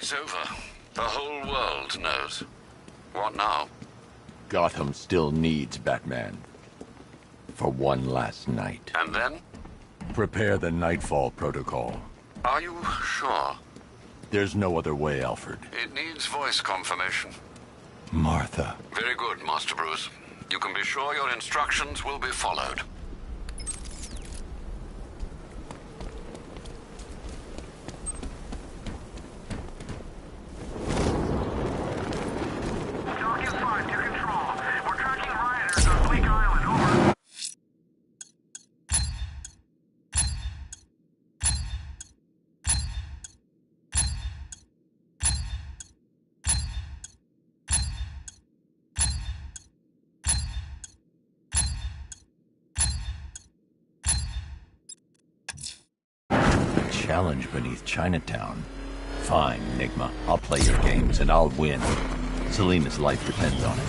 It's over. The whole world knows. What now? Gotham still needs Batman. For one last night. And then? Prepare the Nightfall Protocol. Are you sure? There's no other way, Alfred. It needs voice confirmation. Martha. Very good, Master Bruce. You can be sure your instructions will be followed. Talking 5 to control. We're tracking rioters on Bleak Island. Over. A challenge beneath Chinatown. Fine, Enigma. I'll play your games and I'll win. Selena's life depends on it.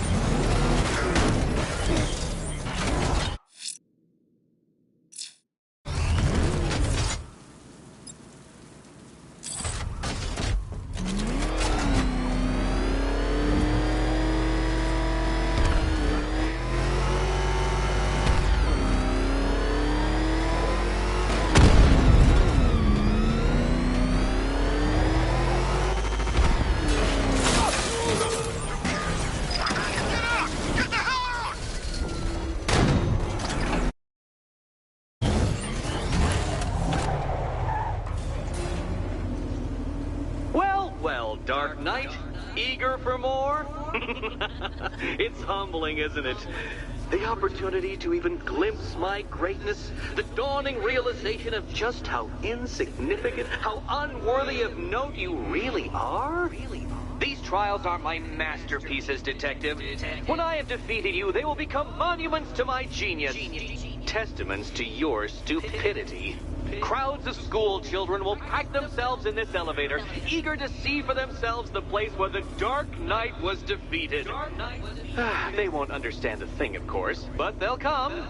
Well, Dark Knight, eager for more? It's humbling, isn't it? The opportunity to even glimpse my greatness, the dawning realization of just how insignificant, how unworthy of note you really are? These trials are my masterpieces, Detective. When I have defeated you, they will become monuments to my genius, testaments to your stupidity. Crowds of school children will pack themselves in this elevator, eager to see for themselves the place where the Dark Knight was defeated. They won't understand a thing, of course, but they'll come.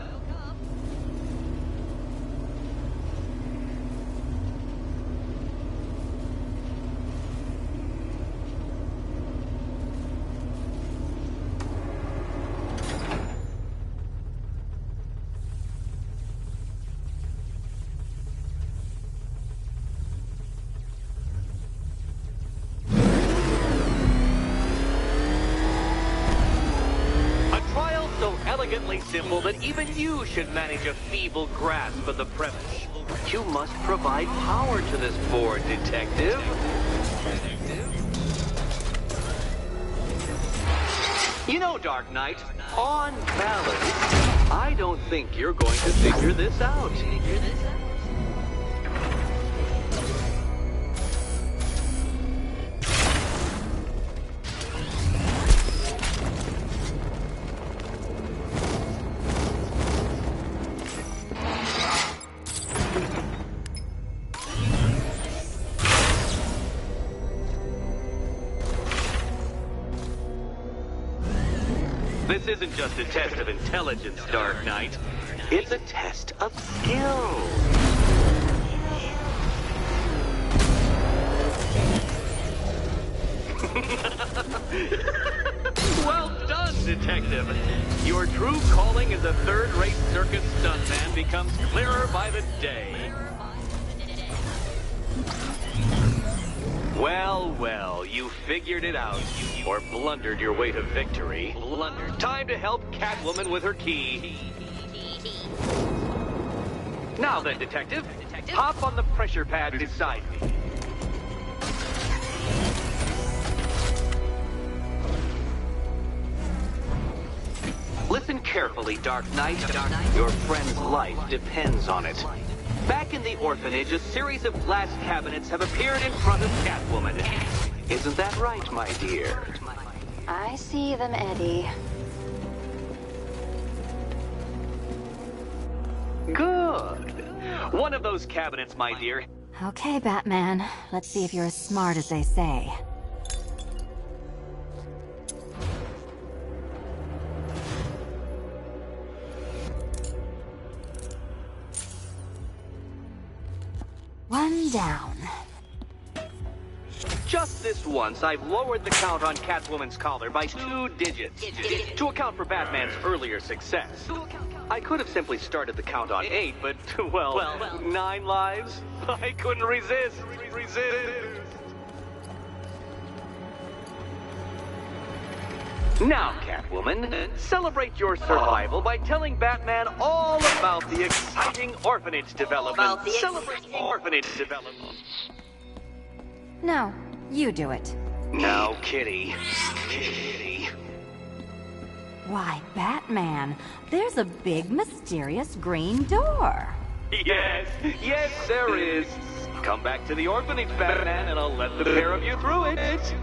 Elegantly simple that even you should manage a feeble grasp of the premise. You must provide power to this board, Detective. You know, Dark Knight, on balance, I don't think you're going to figure this out. This isn't just a test of intelligence, Dark Knight. It's a test of skill. Well done, Detective. Your true calling as a third-rate circus stuntman becomes clearer by the day. Well, you figured it out. Or blundered your way to victory. Time to help Catwoman with her key. Now then, Detective, hop on the pressure pad beside me. Listen carefully, Dark Knight. Your friend's life depends on it. Back in the orphanage, a series of glass cabinets have appeared in front of Catwoman. Isn't that right, my dear? I see them, Eddie. Good. One of those cabinets, my dear. Okay, Batman. Let's see if you're as smart as they say. One down. Just this once, I've lowered the count on Catwoman's collar by 2 digits to account for Batman's earlier success. I could have simply started the count on 8, but, well, 9 lives? I couldn't resist. Now, Catwoman, celebrate your survival by telling Batman all about the exciting orphanage development. Celebrate orphanage development. No, you do it. Now, Kitty. Kitty. Why, Batman, there's a big mysterious green door. Yes, there is. Come back to the orphanage, Batman, and I'll let the pair of you through it.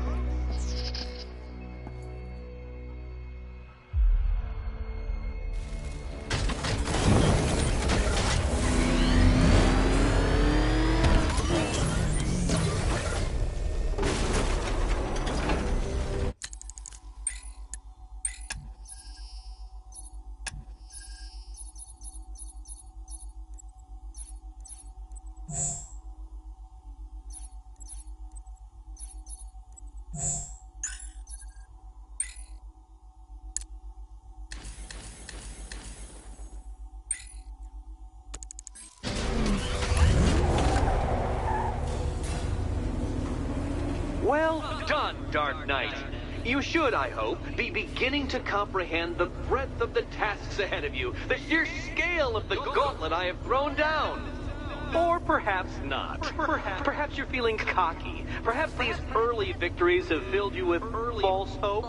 Well done, Dark Knight. You should, I hope, be beginning to comprehend the breadth of the tasks ahead of you, the sheer scale of the gauntlet I have thrown down. Or perhaps not. Perhaps you're feeling cocky. Perhaps these early victories have filled you with false hope.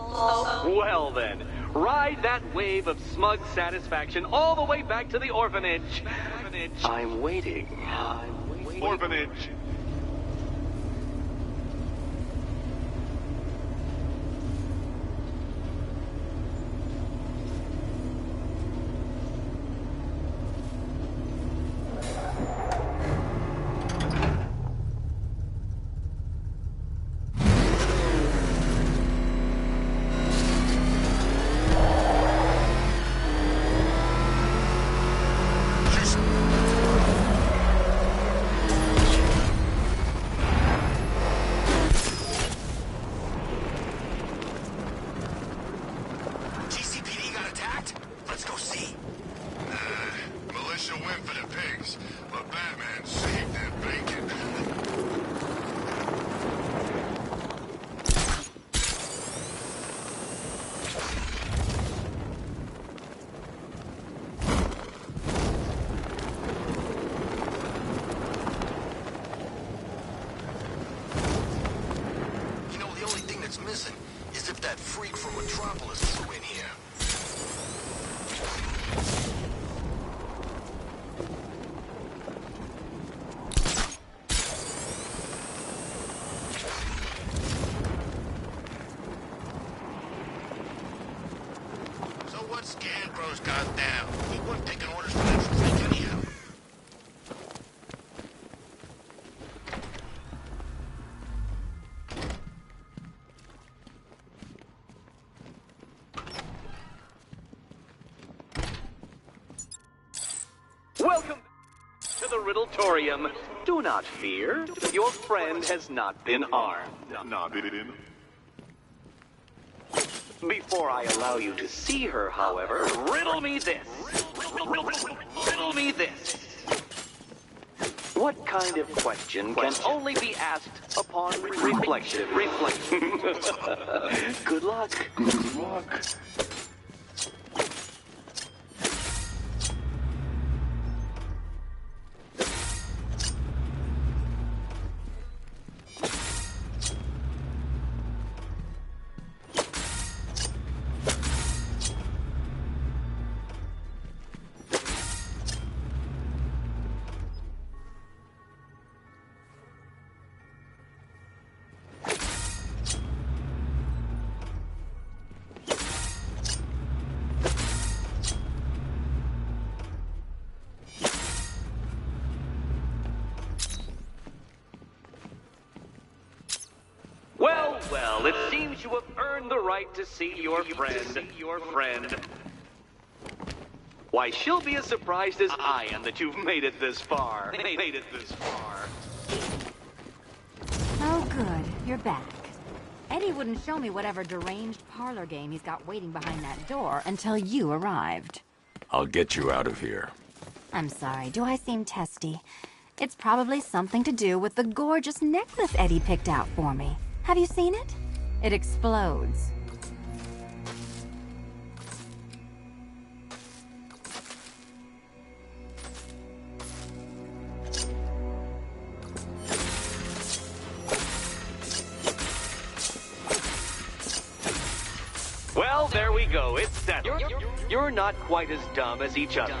Well then, ride that wave of smug satisfaction all the way back to the orphanage. I'm waiting. Orphanage. Welcome to the Riddletorium. Do not fear. Your friend has not been harmed. Before I allow you to see her, however, riddle me this. Riddle me this. What kind of question can only be asked upon reflection? Good luck. Well, it seems you have earned the right to see your friend. Why, she'll be as surprised as I am that you've made it this far. Oh, good. You're back. Eddie wouldn't show me whatever deranged parlor game he's got waiting behind that door until you arrived. I'll get you out of here. I'm sorry, do I seem testy? It's probably something to do with the gorgeous necklace Eddie picked out for me. Have you seen it? It explodes. Well, there we go. It's settled. You're not quite as dumb as each other.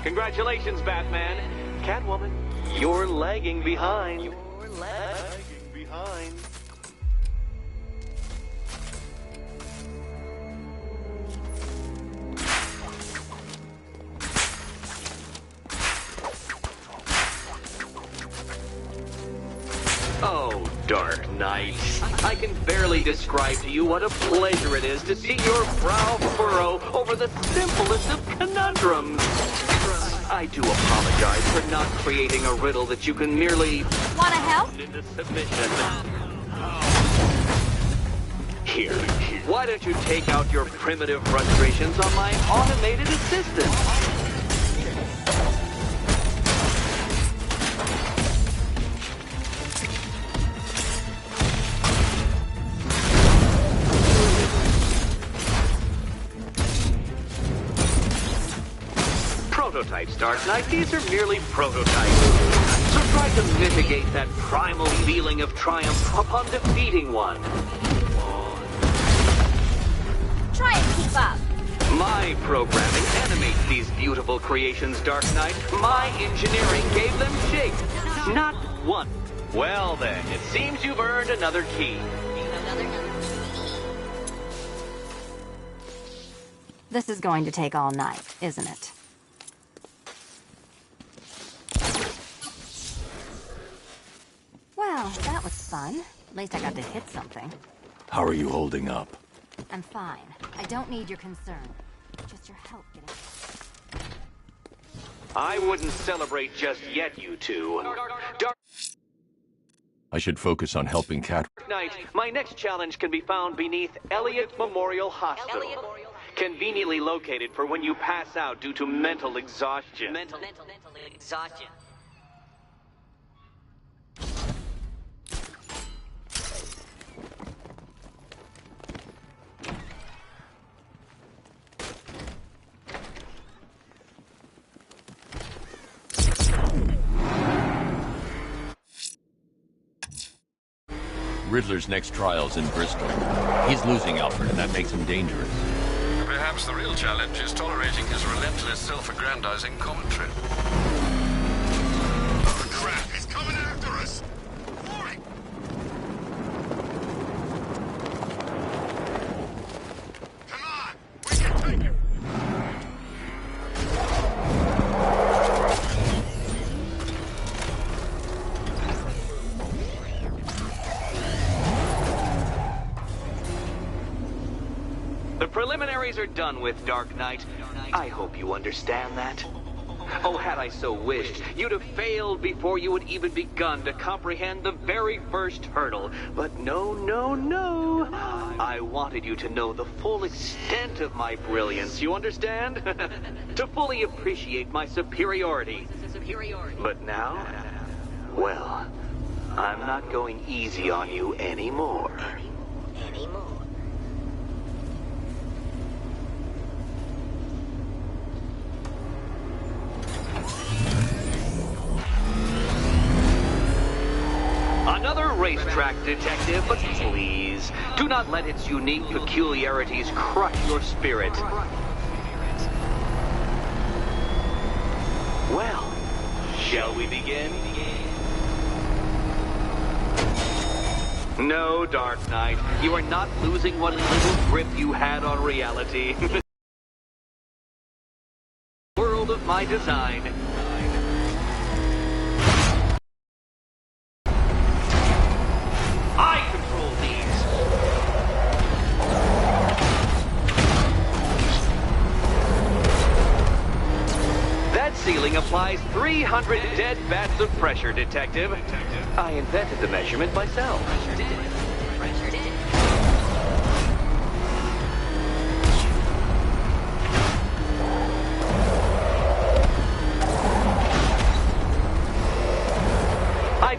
Congratulations, Batman. Catwoman, you're lagging behind. You're lagging behind. Oh, Dark Knight. I can barely describe to you what a pleasure it is to see your brow furrow over the simplest of conundrums. I do apologize for not creating a riddle that you can merely... Wanna help? ...into submission. Here, why don't you take out your primitive frustrations on my automated assistant? Prototypes, Dark Knight. These are merely prototypes. So try to mitigate that primal feeling of triumph upon defeating one. Try and keep up. My programming animates these beautiful creations, Dark Knight. My engineering gave them shape. Not one. Well then, it seems you've earned another key. This is going to take all night, isn't it? Well, that was fun. At least I got to hit something. How are you holding up? I'm fine. I don't need your concern. Just your help getting... I wouldn't celebrate just yet, you two. Dark I should focus on helping Cat. Knight, my next challenge can be found beneath Elliott Memorial Hospital. Conveniently located for when you pass out due to mental exhaustion. Mental exhaustion. Riddler's next trial's in Bristol. He's losing Alfred, and that makes him dangerous. Perhaps the real challenge is tolerating his relentless self-aggrandizing commentary. Oh, crap! He's coming after us! Boy! Come on! We can take him! The preliminaries are done with, Dark Knight. I hope you understand that. Oh, had I so wished, you'd have failed before you had even begun to comprehend the very first hurdle. But no, no, no. I wanted you to know the full extent of my brilliance, you understand? To fully appreciate my superiority. But now, well, I'm not going easy on you anymore. Another racetrack detective, but please, do not let its unique peculiarities crush your spirit. Well, shall we begin? No, Dark Knight, you are not losing what little grip you had on reality. World of my design. I control these. That ceiling applies 300 dead bats of pressure, Detective. I invented the measurement myself.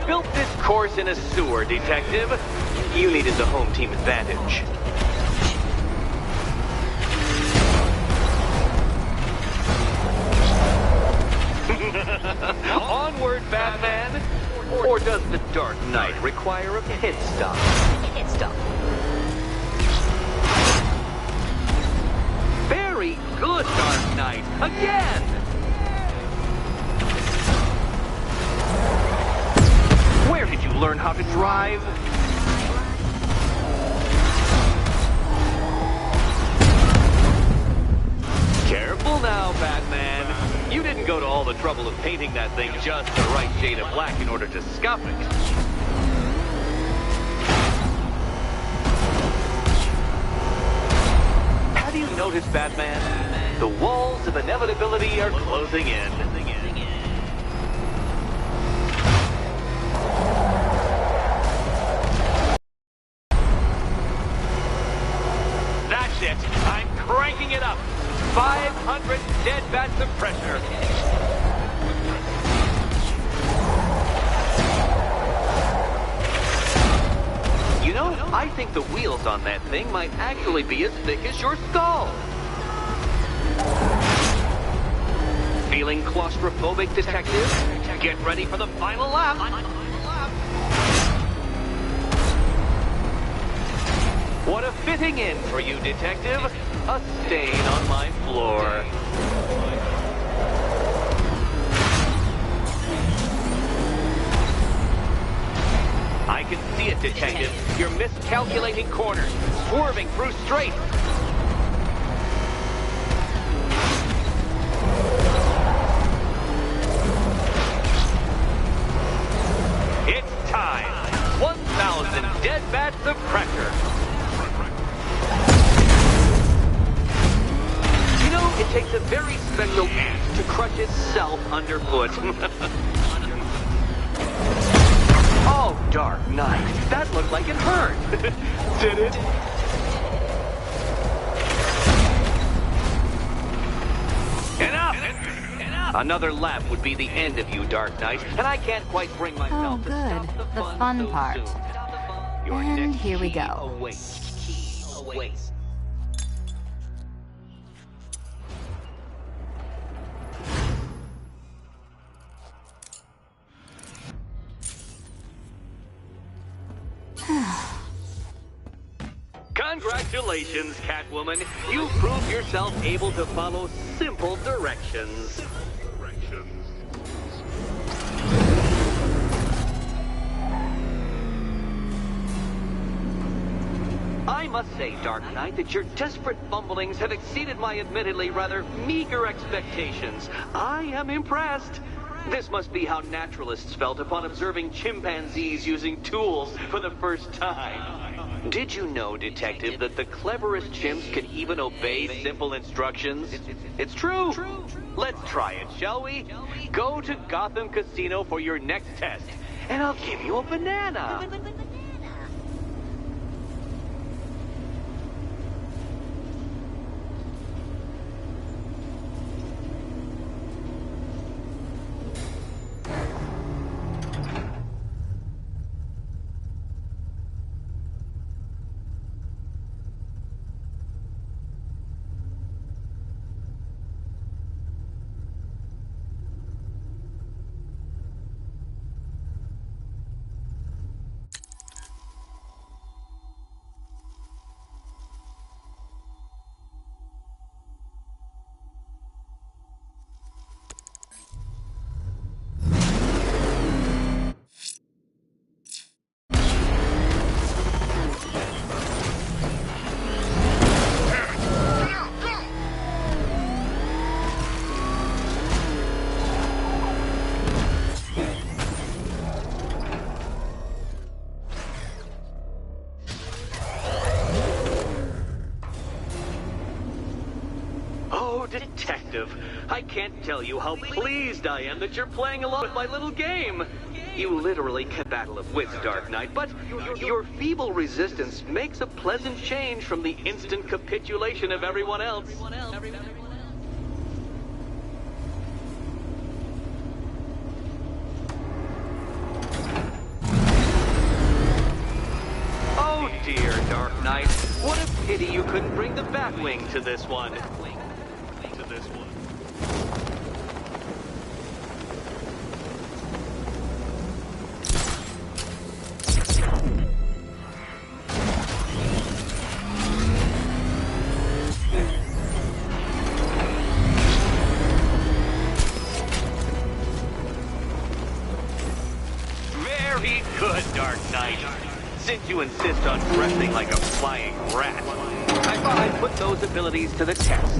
built this course in a sewer, Detective. You needed the home team advantage. Onward, Batman! Or does the Dark Knight require a pit stop? Pit stop. Very good, Dark Knight! Again! Where did you learn how to drive? Careful now, Batman. You didn't go to all the trouble of painting that thing just the right shade of black in order to scuff it. Have you noticed, Batman? The walls of inevitability are closing in. That's it. I'm cranking it up. 500 dead bats of pressure. You know, I think the wheels on that thing might actually be as thick as your skull. Feeling claustrophobic, Detective? Get ready for the final lap. What a fitting end for you, Detective. A stain on my floor. I can see it, Detective. You're miscalculating corners, swerving through straights. It's time. 1,000 dead bats of pressure. You know, it takes a very special ant to crush itself underfoot. Oh, Dark Knight, that looked like it hurt. Did it? Enough! Another lap would be the end of you, Dark Knight, and I can't quite bring myself to stop good. the The fun fun so part. soon. Your And next here we key go. awaits. Congratulations, Catwoman. You proved yourself able to follow simple directions. I must say, Dark Knight, that your desperate fumblings have exceeded my admittedly rather meager expectations. I am impressed. This must be how naturalists felt upon observing chimpanzees using tools for the first time. Did you know, Detective, that the cleverest chimps can even obey simple instructions? It's true. Let's try it, shall we? Go to Gotham Casino for your next test, and I'll give you a banana. Detective, I can't tell you how pleased I am that you're playing along with my little game. You literally can battle of wits, Dark Knight, but your feeble resistance makes a pleasant change from the instant capitulation of everyone else. wing to this one. Very good, Dark Knight. Since you insist on dressing like a flying rat, I thought I'd put those abilities to the test.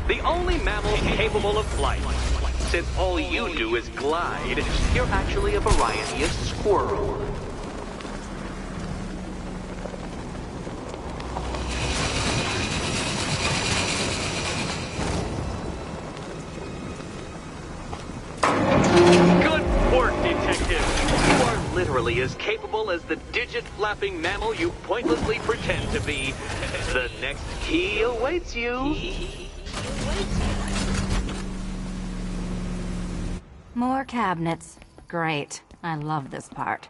The only mammal capable of flight. Since all you do is glide, you're actually a variety of squirrel. Good work, Detective. You are literally as capable as the digit-flapping mammal you pointlessly pretend to be. The next key awaits you. More cabinets. Great. I love this part.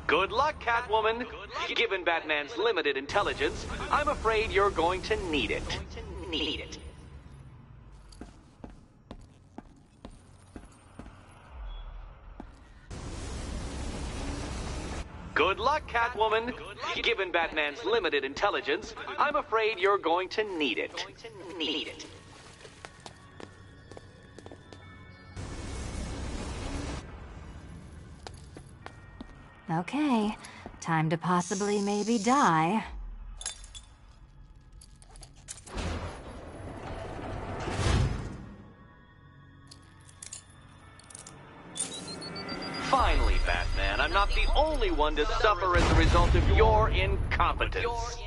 Good luck, Catwoman. Given Batman's limited intelligence, I'm afraid you're going to need it. Good luck, Catwoman. Given Batman's limited intelligence, I'm afraid you're going to need it. Okay. Time to possibly maybe die. Finally, Batman, I'm not the only one to suffer as a result of your incompetence.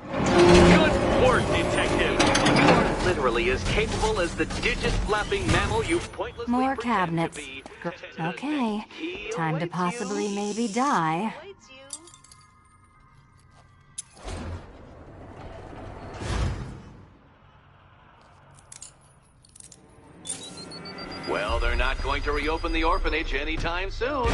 Good work, Detective. You are literally as capable as the digit-flapping mammal you pointlessly More pretend cabinets. to be. Okay. Key Time to awaits possibly you. maybe die. Well, they're not going to reopen the orphanage anytime soon.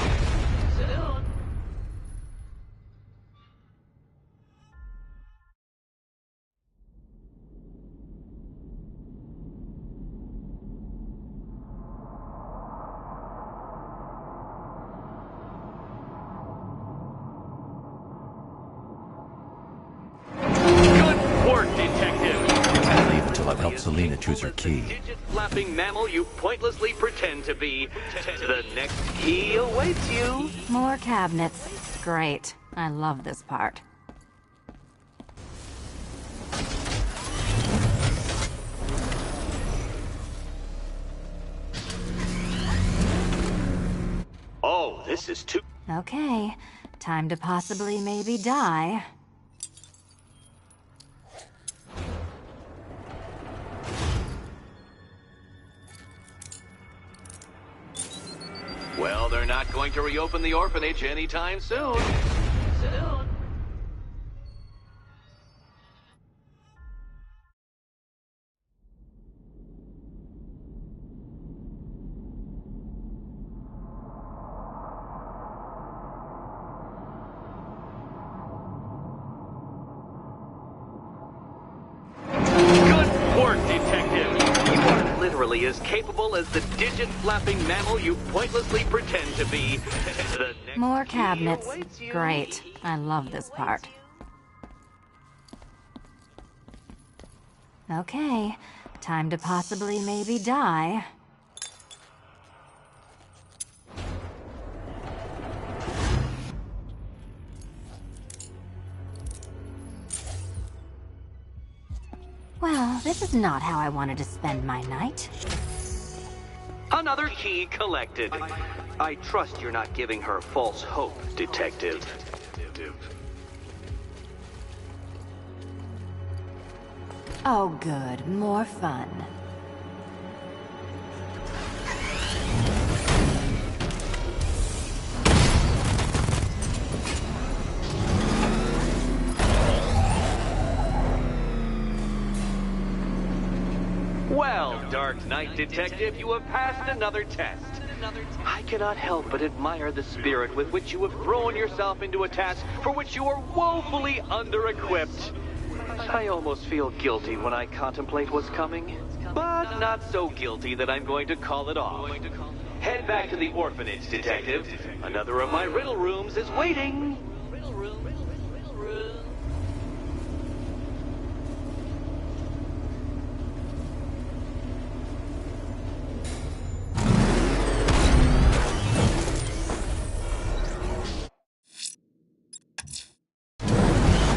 Good work, Detective. Can't leave until I've helped Selina choose her key. Digit-flapping mammal you pointlessly pretend to be. The next key awaits you. More cabinets. Great. I love this part. Oh, this is too... Okay. Time to possibly maybe die. Well, they're not going to reopen the orphanage anytime soon. Good work, Detective. You are literally as capable as the digit-flapping mammal you pointlessly pretend to be. The next More key cabinets. awaits you. Great. I love this part. Okay. Time to possibly maybe die. Well, this is not how I wanted to spend my night. Another key collected. I trust you're not giving her false hope, Detective. Oh, good. More fun. Well, Dark Knight Detective, you have passed another test. I cannot help but admire the spirit with which you have thrown yourself into a task for which you are woefully under-equipped. I almost feel guilty when I contemplate what's coming, but not so guilty that I'm going to call it off. Head back to the orphanage, Detective. Another of my riddle rooms is waiting.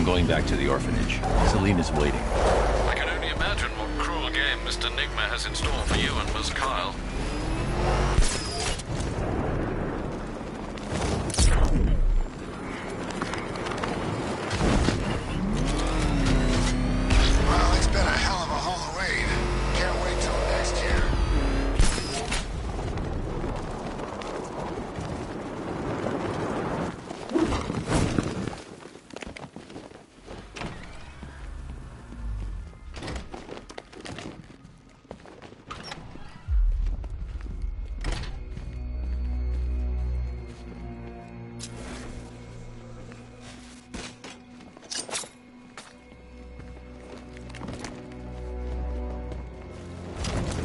Going back to the orphanage. Selena's waiting. I can only imagine what cruel game Mr. Nigma has in store for you and Miss Kyle. Well, it's been a hell of a Halloween. Can't wait till next year.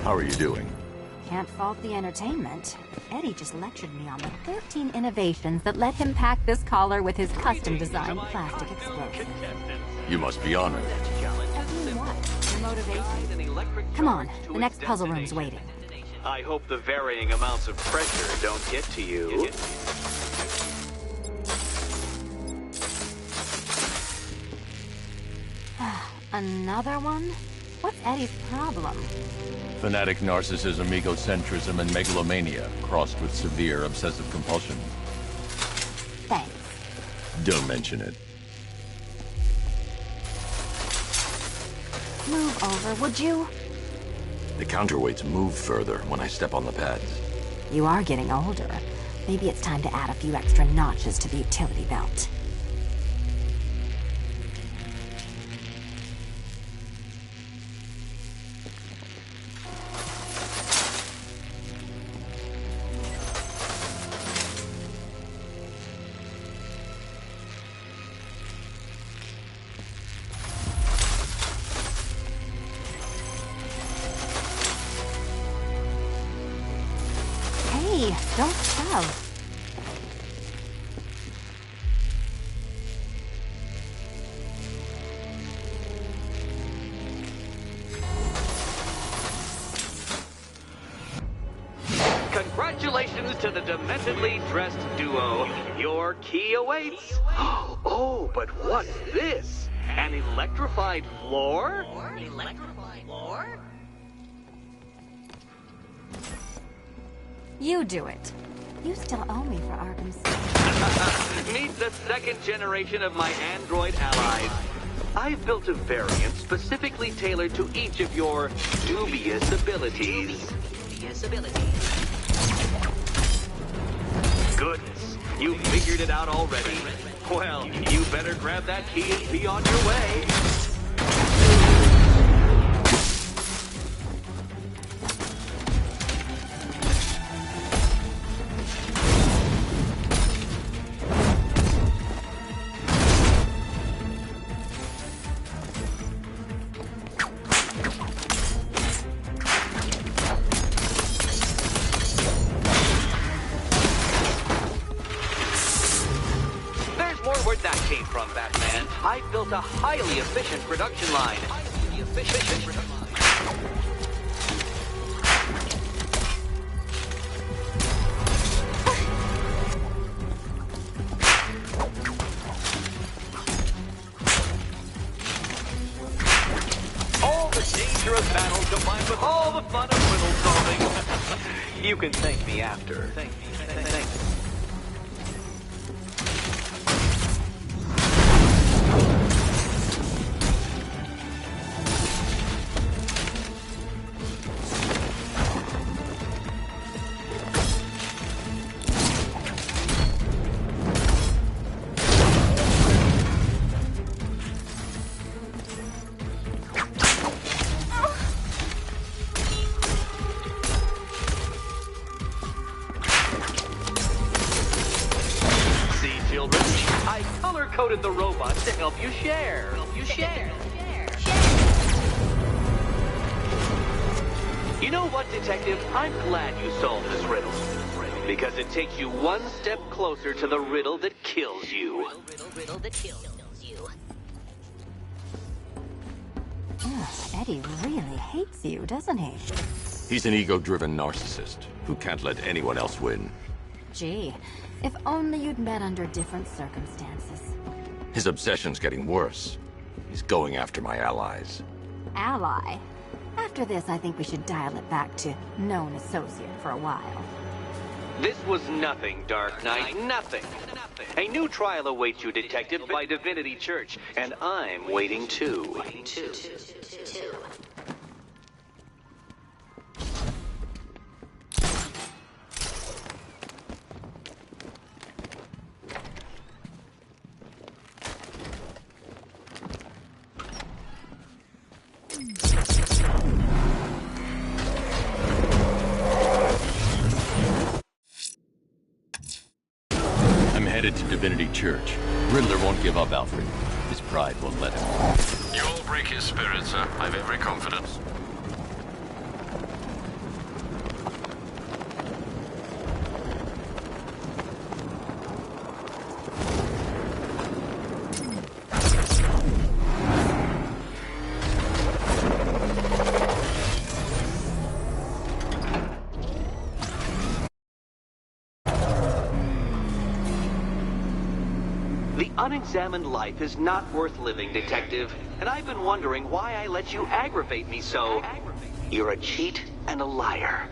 How are you doing? Can't fault the entertainment. Eddie just lectured me on the 13 innovations that let him pack this collar with his custom-designed plastic explosive. You must be honored. What? Your motivation? Come on, the next puzzle room's waiting. I hope the varying amounts of pressure don't get to you. Another one? What's Eddie's problem? Fanatic narcissism, egocentrism, and megalomania, crossed with severe obsessive compulsion. Thanks. Don't mention it. Move over, would you? The counterweights move further when I step on the pads. You are getting older. Maybe it's time to add a few extra notches to the utility belt. Hey, don't shove. Congratulations to the dementedly dressed duo. Your key awaits. Oh, but what's this? An electrified floor? You do it. You still owe me for Arkham City. Meet the second generation of my android allies. I've built a variant specifically tailored to each of your dubious abilities. Goodness, you figured it out already. Well, you better grab that key and be on your way. Where'd that came from, Batman? I built a highly efficient production line. Oh, adventure of battle combined with all the fun of riddle solving. You can thank me after. Thank me. I color-coded the robots to help you share. You know what, Detective? I'm glad you solved this riddle. Because it takes you one step closer to the riddle that kills you. Riddle that kills you. Eddie really hates you, doesn't he? He's an ego-driven narcissist who can't let anyone else win. Gee, if only you'd met under different circumstances. His obsession's getting worse. He's going after my allies. Ally? After this, I think we should dial it back to known associate for a while. This was nothing, Dark Knight, nothing. A new trial awaits you, Detective, by Divinity Church, and I'm waiting too. I'm headed to Divinity Church. Riddler won't give up, Alfred. His pride won't let him. You'll break his spirit, sir. I've every confidence. The unexamined life is not worth living, Detective. And I've been wondering why I let you aggravate me so. You're a cheat and a liar.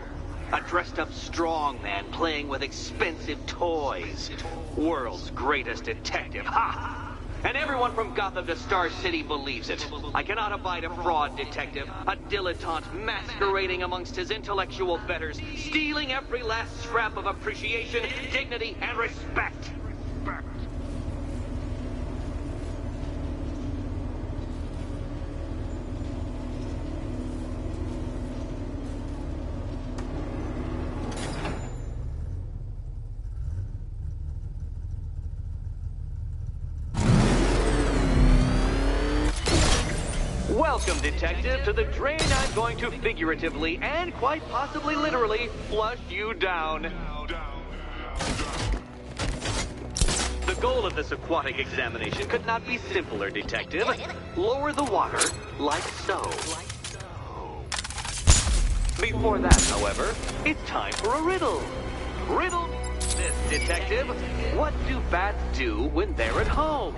A dressed-up strongman playing with expensive toys. World's greatest detective, ha! And everyone from Gotham to Star City believes it. I cannot abide a fraud, Detective. A dilettante masquerading amongst his intellectual betters, stealing every last scrap of appreciation, dignity, and respect. Welcome, Detective, to the drain I'm going to figuratively and quite possibly literally flush you down. The goal of this aquatic examination could not be simpler, Detective. Lower the water like so. Before that, however, it's time for a riddle. Riddle this, Detective. What do bats do when they're at home?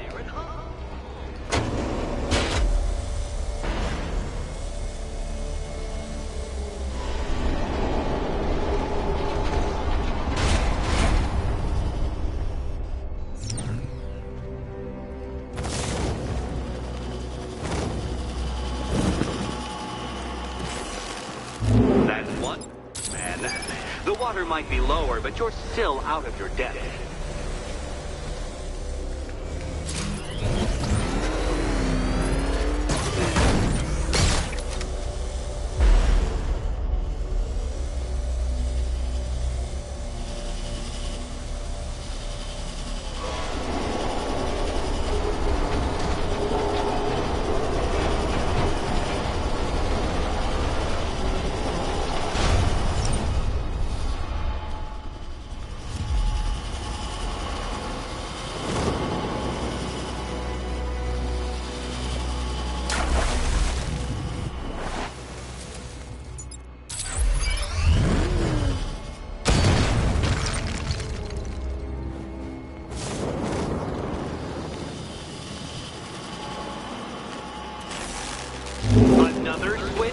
That's one. Man, the water might be lower, but you're still out of your depth. Another switch?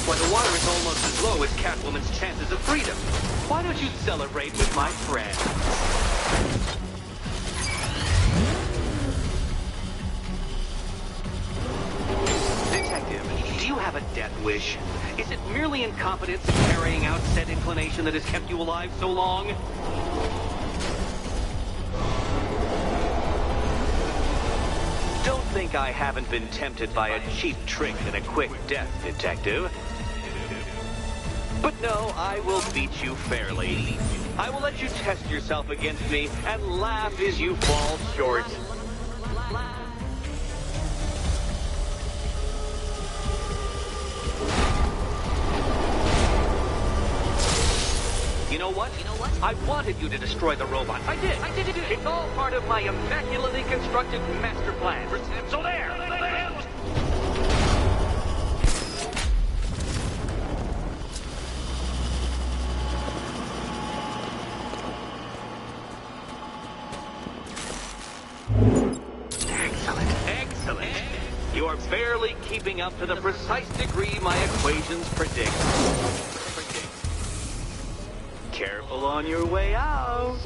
Why, the water is almost as low as Catwoman's chances of freedom. Why don't you celebrate with my friend? Detective, do you have a death wish? Is it merely incompetence in carrying out said inclination that has kept you alive so long? Don't think I haven't been tempted by a cheap trick and a quick death, Detective. But no, I will beat you fairly. I will let you test yourself against me and laugh as you fall short. You know what? I wanted you to destroy the robot. I did. It's all part of my immaculately constructed master plan. So there. Excellent. You are barely keeping up to the precise degree my equations predict. Careful on your way out.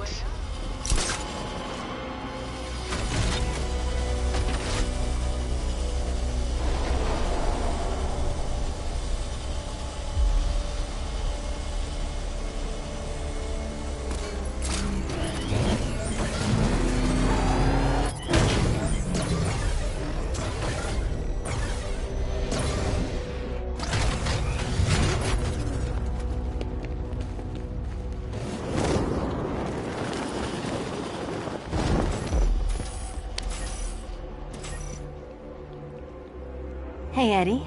Hey, Eddie.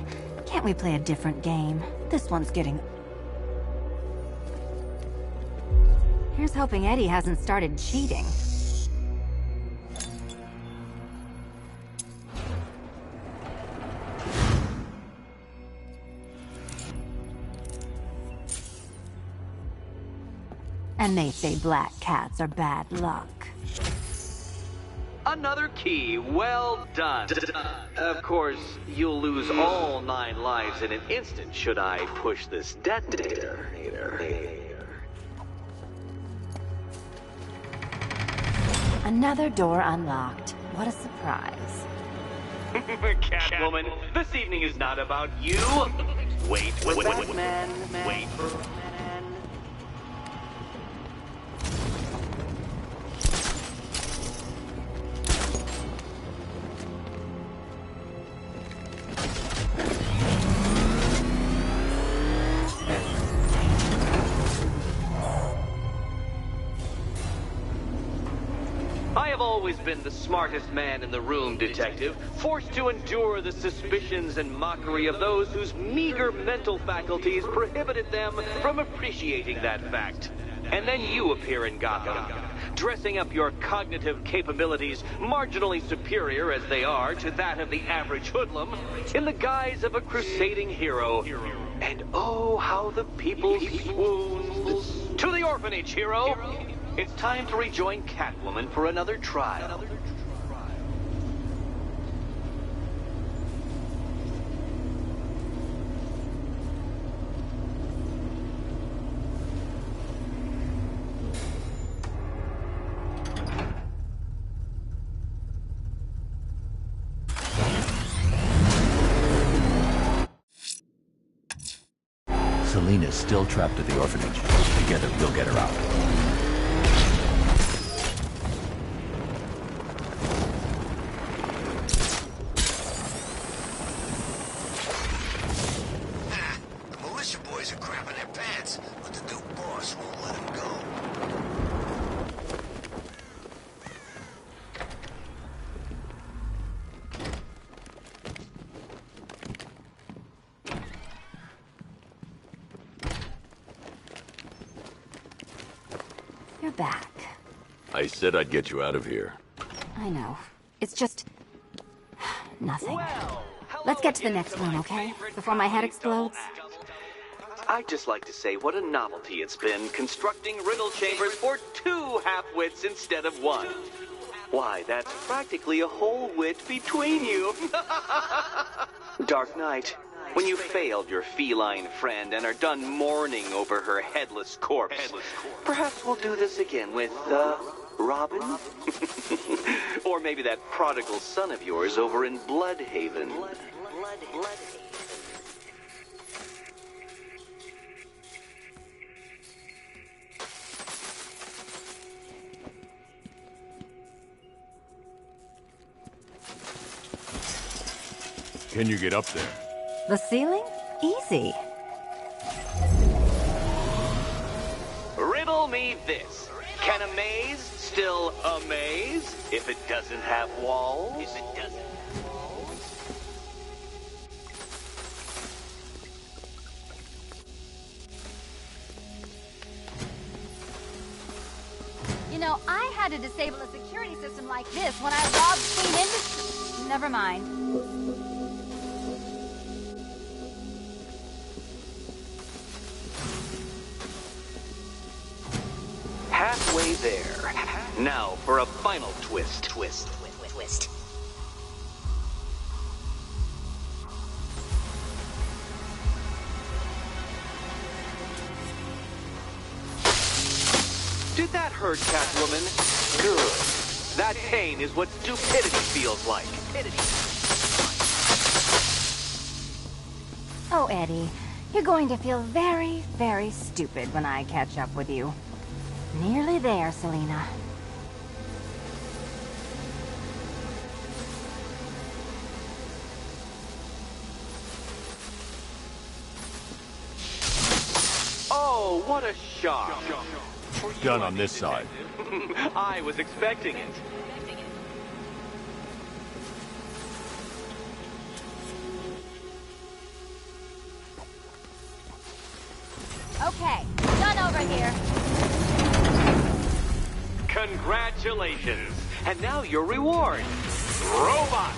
Can't we play a different game? This one's getting... Here's hoping Eddie hasn't started cheating. And they say black cats are bad luck. Another key. Well done. Of course, you'll lose all 9 lives in an instant should I push this detonator. Another door unlocked. What a surprise. Catwoman, this evening is not about you. Wait, Batman. Wait for Batman. I have always been the smartest man in the room, Detective, forced to endure the suspicions and mockery of those whose meager mental faculties prohibited them from appreciating that fact. And then you appear in Gotham, dressing up your cognitive capabilities marginally superior as they are to that of the average hoodlum, in the guise of a crusading hero. And oh, how the people swooned. To the orphanage, hero! It's time to rejoin Catwoman for another trial. Selina's still trapped at the orphanage. Together, we'll get her out. You're back. I said I'd get you out of here. I know. It's just... nothing. Well, Let's get to the next one, okay? Before my head explodes. I'd just like to say what a novelty it's been constructing riddle chambers for 2 half-wits instead of 1. Why, that's practically a whole wit between you. Dark Knight, When you failed your feline friend and are done mourning over her headless corpse, perhaps we'll do this again with, Robin? Or maybe that prodigal son of yours over in Bloodhaven. Can you get up there? The ceiling? Easy. Riddle me this. Can a maze still amaze if it doesn't have walls? You know, I had to disable a security system like this when I robbed Queen Industry. Never mind. Halfway there. Now for a final twist. Did that hurt, Catwoman? Good. That pain is what stupidity feels like. Oh, Eddie, you're going to feel very, very stupid when I catch up with you. Nearly there, Selina. Oh, what a shock. Done on this side. I was expecting it. Okay, done over here. Congratulations. And now your reward. Robot.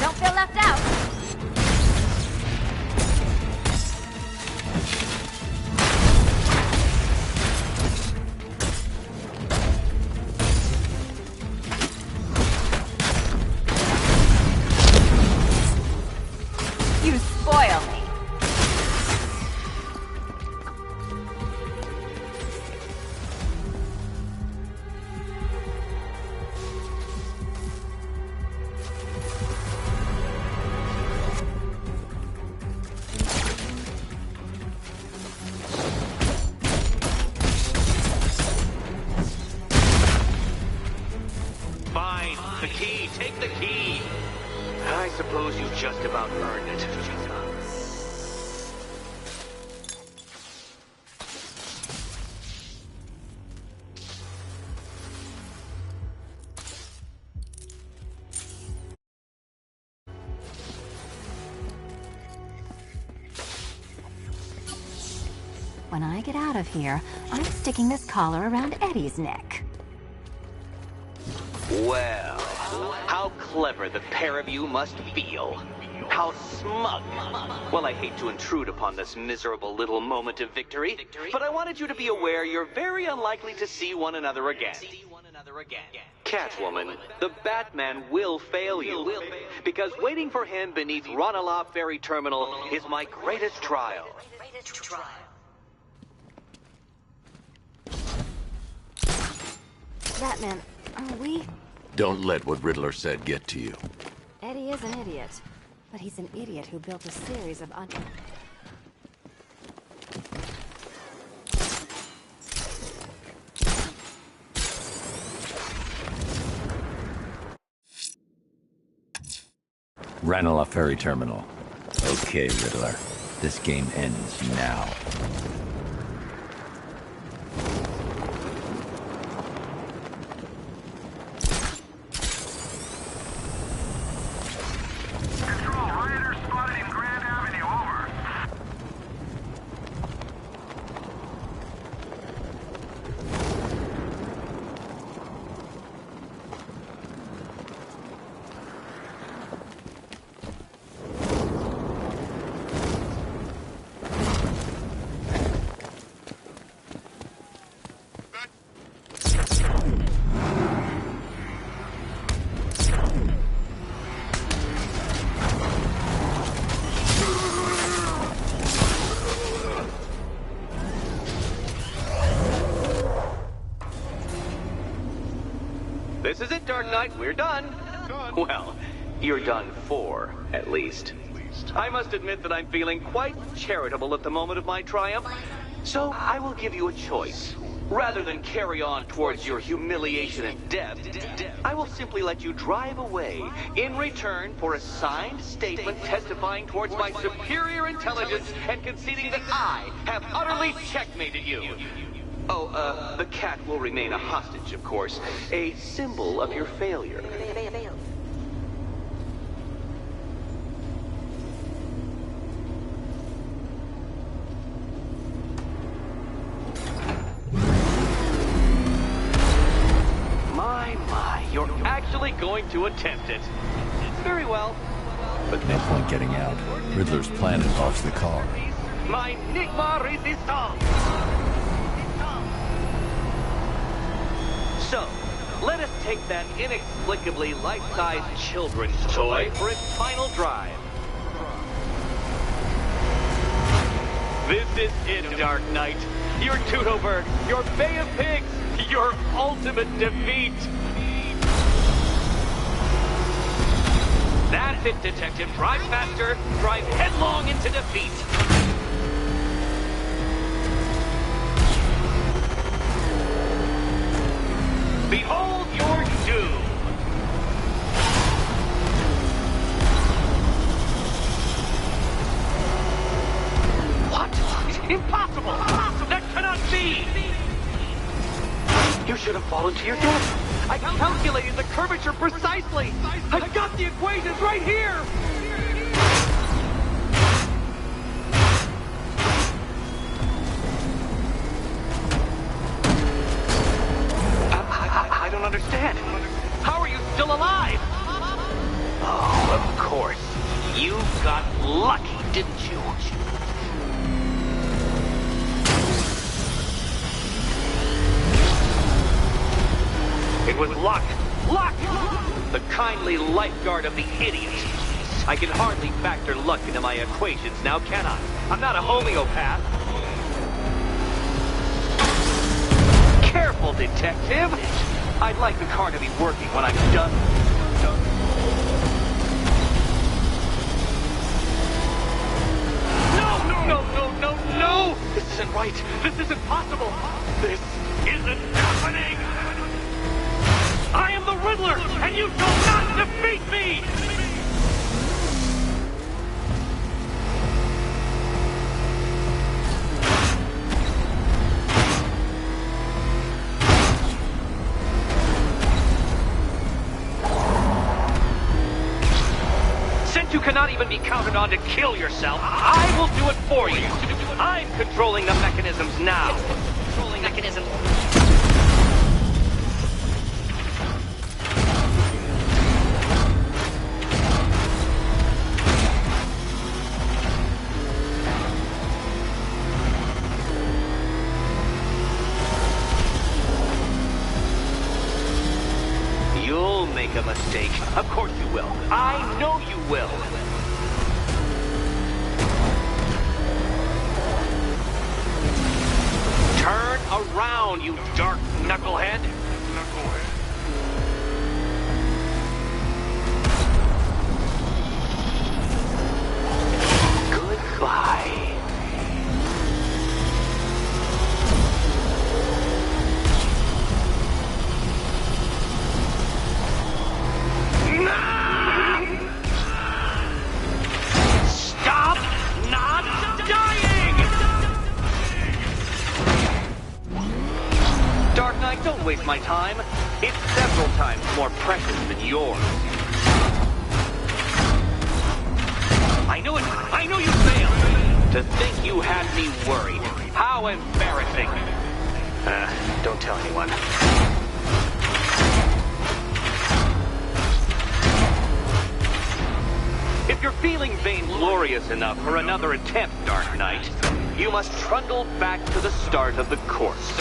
Don't feel left out. You spoil me. Fine. The key. Take the key. I suppose you just about earned it. When I get out of here, I'm sticking this collar around Eddie's neck. Well, how clever the pair of you must feel. How smug. Well, I hate to intrude upon this miserable little moment of victory, but I wanted you to be aware you're very unlikely to see one another again. Catwoman, the Batman will fail you, because waiting for him beneath Ronalop Ferry Terminal is my greatest trial. Batman, are we? Don't let what Riddler said get to you. Eddie is an idiot, but he's an idiot who built a series of Ranelagh Ferry Terminal. Okay, Riddler. This game ends now. Control, rioters spotted in Grand Avenue, over. Dark Knight, we're done. Well, you're done for, at least. I must admit that I'm feeling quite charitable at the moment of my triumph, so I will give you a choice. Rather than carry on towards your humiliation and death, I will simply let you drive away in return for a signed statement testifying towards my superior intelligence and conceding that I have utterly checkmated you. Oh, the cat will remain a hostage, of course, a symbol of your failure. You're actually going to attempt it. Very well. But no point getting out. Riddler's plan involves the car. My Enigma Resistance! So, let us take that inexplicably life-sized children's toy for its final drive. This is it, Dark Knight. Your Toodleberg, your Bay of Pigs, your ultimate defeat. That's it, Detective. Drive faster. Drive headlong into defeat. Behold your doom. What? Impossible! That cannot be! You should have fallen to your death. I calculated the curvature precisely. I've got the equations right here. I don't understand. How are you still alive? Oh, of course. You got lucky, didn't you? It was luck. Luck! The kindly lifeguard of the idiot. I can hardly factor luck into my equations now, can I? I'm not a homeopath. Careful, detective. I'd like the car to be working when I'm done. No! This isn't right. This isn't possible. This isn't happening. I am the Riddler, and you shall not defeat me! Since you cannot even be counted on to kill yourself, I will do it for you. I'm controlling the mechanisms now. Controlling mechanisms. You'll make a mistake. Of course you will. I know you will. Turn around, you dark knucklehead. Goodbye. Stop not dying! Dark Knight, don't waste my time. It's several times more precious than yours. I knew it! I knew you failed! To think you had me worried. How embarrassing. Don't tell anyone. If you're feeling vainglorious enough for another attempt, Dark Knight, you must trundle back to the start of the course.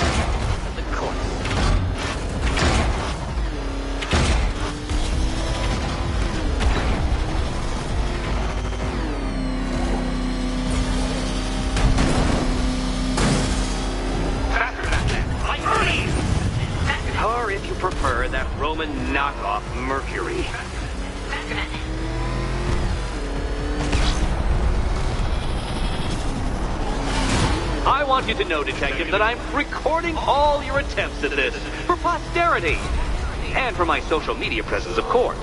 Or if you prefer, that Roman knockoff of Mercury. I want you to know, Detective, that I'm recording all your attempts at this for posterity. And for my social media presence, of course.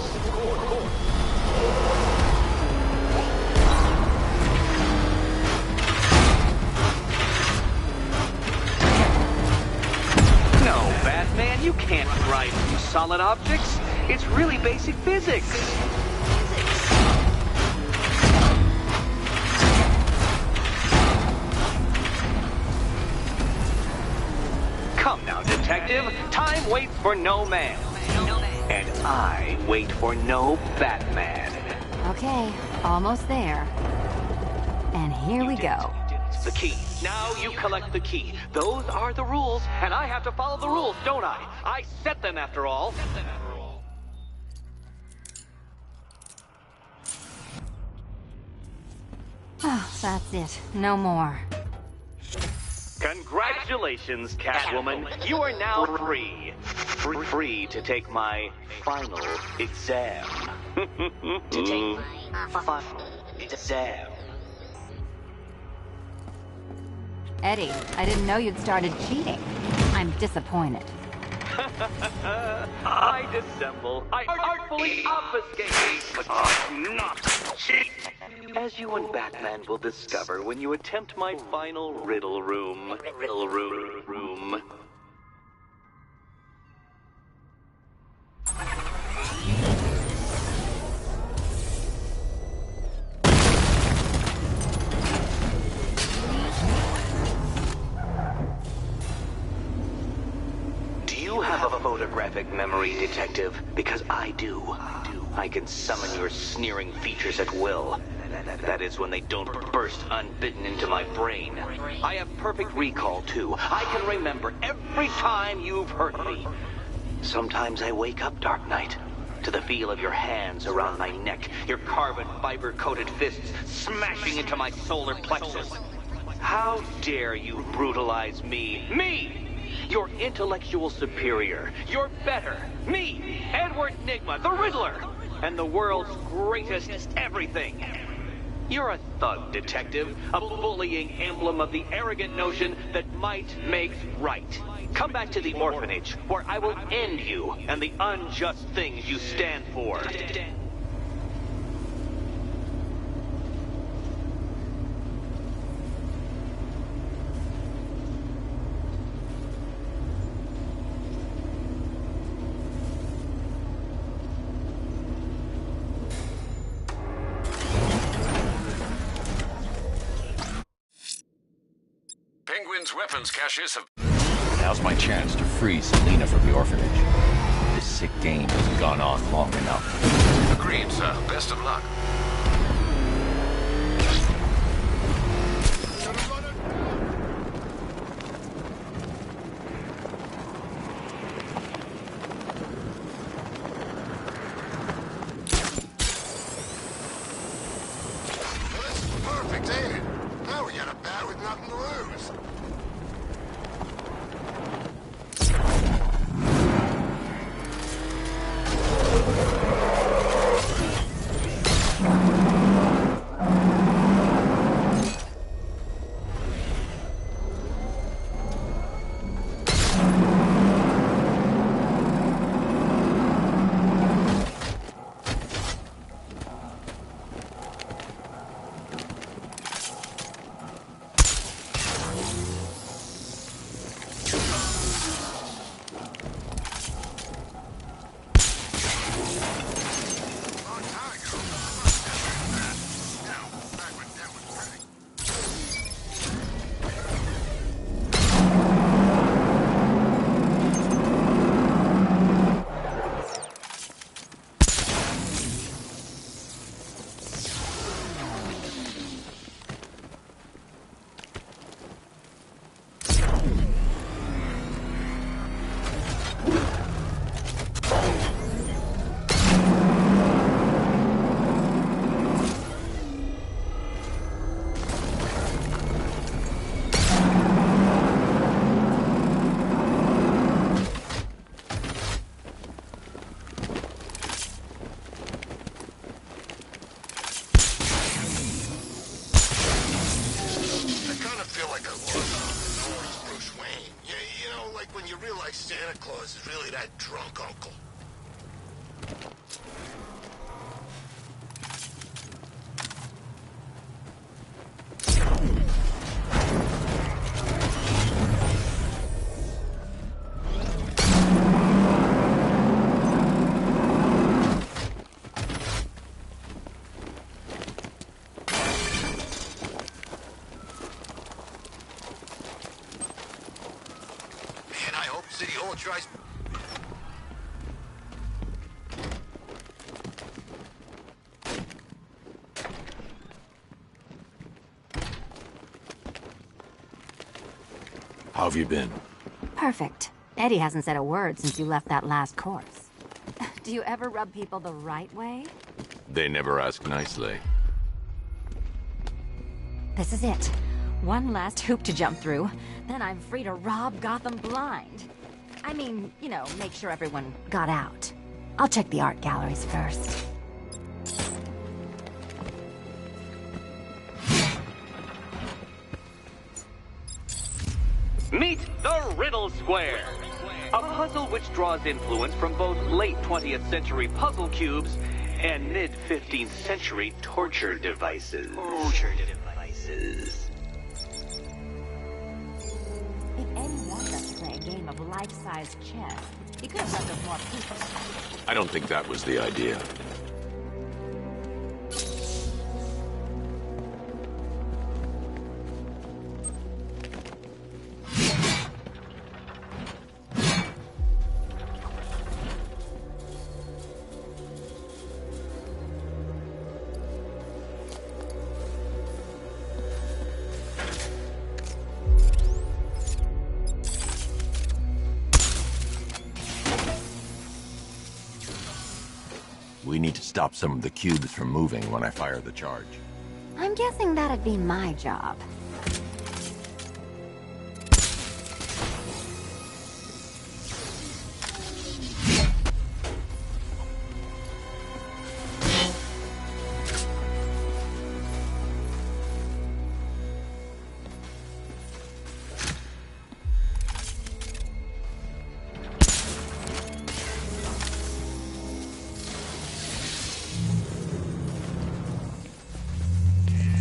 No, Batman, you can't drive through solid objects. It's really basic physics. Come now, Detective. Time waits for no man. And I wait for no Batman. Okay, almost there. And here we go. The key. Now you collect the key. Those are the rules, and I have to follow the rules, don't I? I set them after all. Oh, that's it. No more. Congratulations, Catwoman. You are now free. Free to take my final exam. To take my final exam. Eddie, I didn't know you'd started cheating. I'm disappointed. I dissemble. I artfully obfuscate. But not cheat. As you and Batman will discover when you attempt my final riddle room. Riddle room. Do you have a photographic memory, Detective? Because I do. I can summon your sneering features at will. That is when they don't burst unbidden into my brain. I have perfect recall, too. I can remember every time you've hurt me. Sometimes I wake up, Dark Knight, to the feel of your hands around my neck, your carbon fiber-coated fists smashing into my solar plexus. How dare you brutalize me? Me! Your intellectual superior. You're better. Me, Edward Nygma, the Riddler, and the world's greatest everything. You're a thug, Detective, a bullying emblem of the arrogant notion that might makes right. Come back to the orphanage, where I will end you and the unjust things you stand for. Penguin's weapons caches have... Now's my chance to free Selina from the orphanage. This sick game has gone on long enough. Agreed, sir. Best of luck. Perfect, ain't it? Now we got a bat with nothing to lose. apologize. How have you been? Perfect. Eddie hasn't said a word since you left that last course. Do you ever rub people the right way? They never ask nicely. This is it. One last hoop to jump through. Then I'm free to rob Gotham blind. I mean, you know, make sure everyone got out. I'll check the art galleries first. Meet the Riddle Square, a puzzle which draws influence from both late 20th century puzzle cubes and mid 15th century torture devices. If Eddie wants us to play a game of life-size chess, he could have left us more pieces. I don't think that was the idea. We need to stop some of the cubes from moving when I fire the charge. I'm guessing that'd be my job.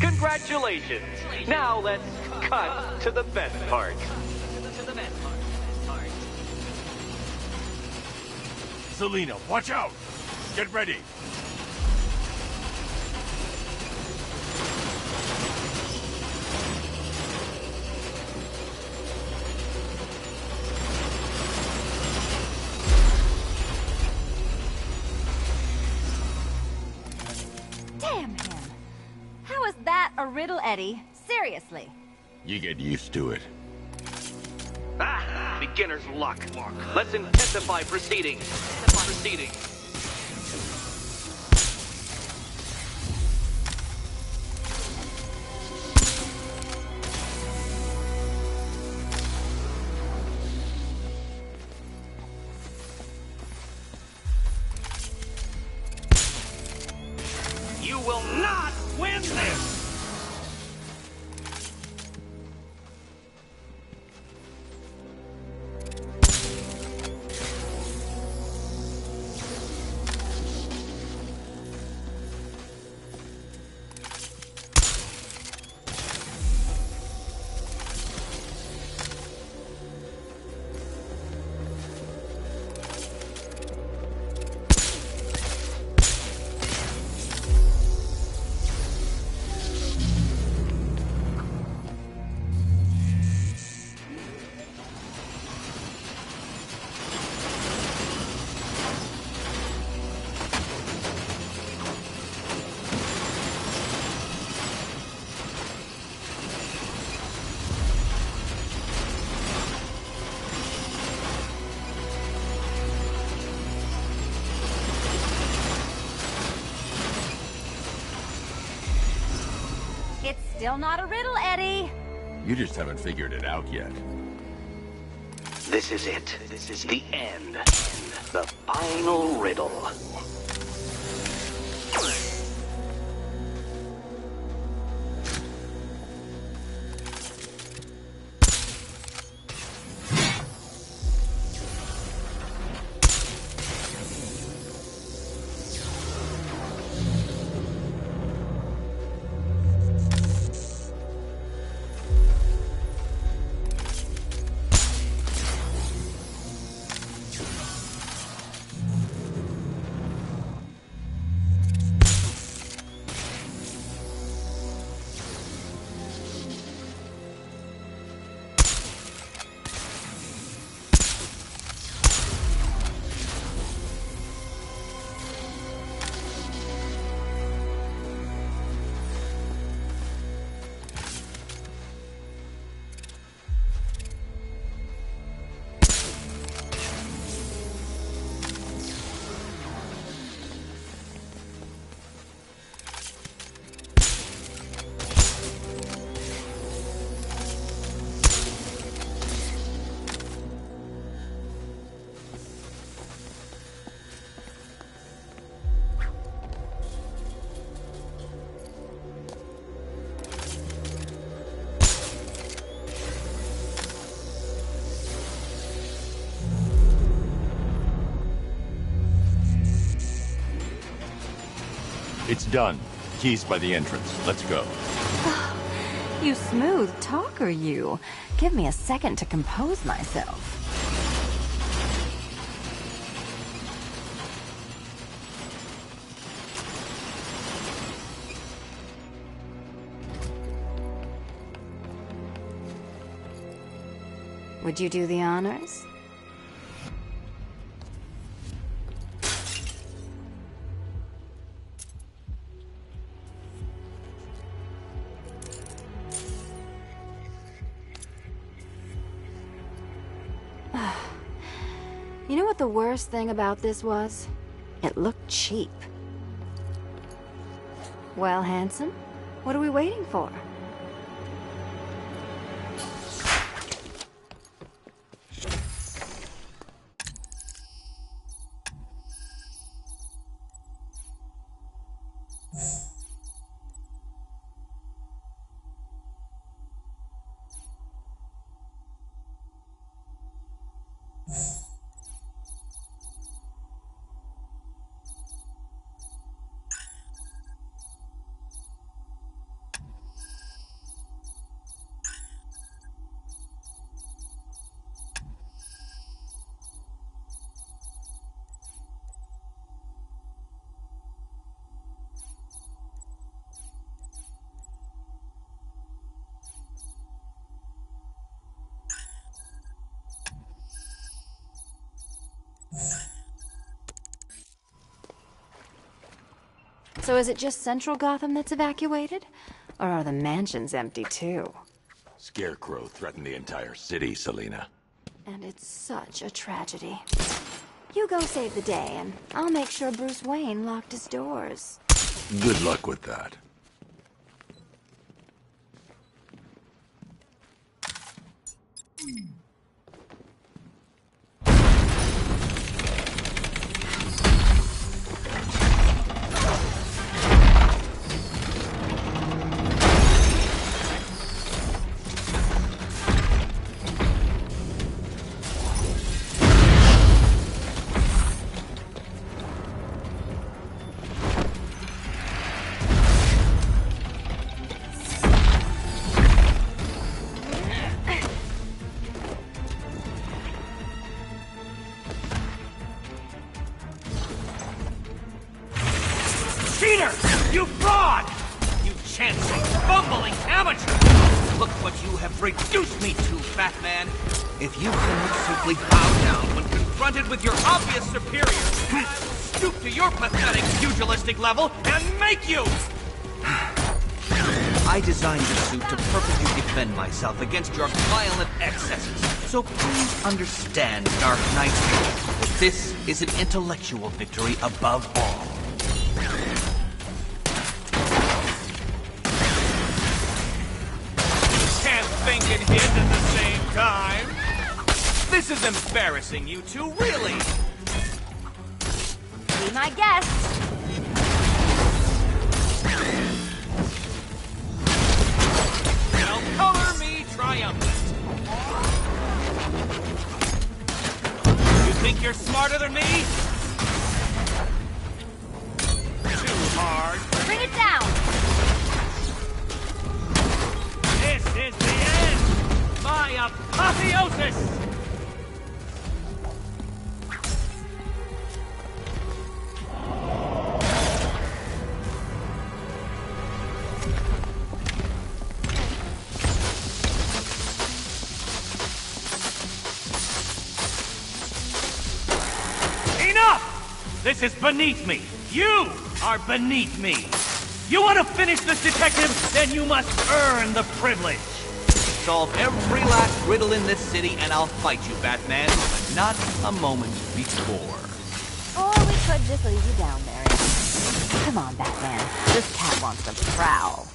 Congratulations! Now let's cut to the best part. Selina, watch out! Get ready! Damn him! How is that a riddle, Eddie? Seriously. You get used to it. Ah! Beginner's luck. Let's intensify proceedings. You will not win this! It's still not a riddle, Eddie. You just haven't figured it out yet. This is it. This is the end. The final riddle. It's done. Keys by the entrance. Let's go. You smooth talker, you. Give me a second to compose myself. Would you do the honors? You know what the worst thing about this was? It looked cheap. Well, Hanson, what are we waiting for? So is it just Central Gotham that's evacuated? Or are the mansions empty too? Scarecrow threatened the entire city, Selina. And it's such a tragedy. You go save the day, and I'll make sure Bruce Wayne locked his doors. Good luck with that. Cheater! You fraud! You chancing, bumbling amateur! Look what you have reduced me to, Batman! If you cannot simply bow down when confronted with your obvious superior, I will stoop to your pathetic pugilistic level and make you! I designed the suit to perfectly defend myself against your violent excesses. So please understand, Dark Knight, that this is an intellectual victory above all. Can't think and hit at the same time. This is embarrassing, you two, really. Be my guest. Now color me triumphant. You think you're smarter than me? Too hard. Bring it down. This is the end! My apotheosis! Enough! This is beneath me. You are beneath me. You want to finish this, detective? Then you must earn the privilege. Solve every last riddle in this city and I'll fight you, Batman. But not a moment before. Or we could just leave you down there. Come on, Batman. This cat wants to prowl.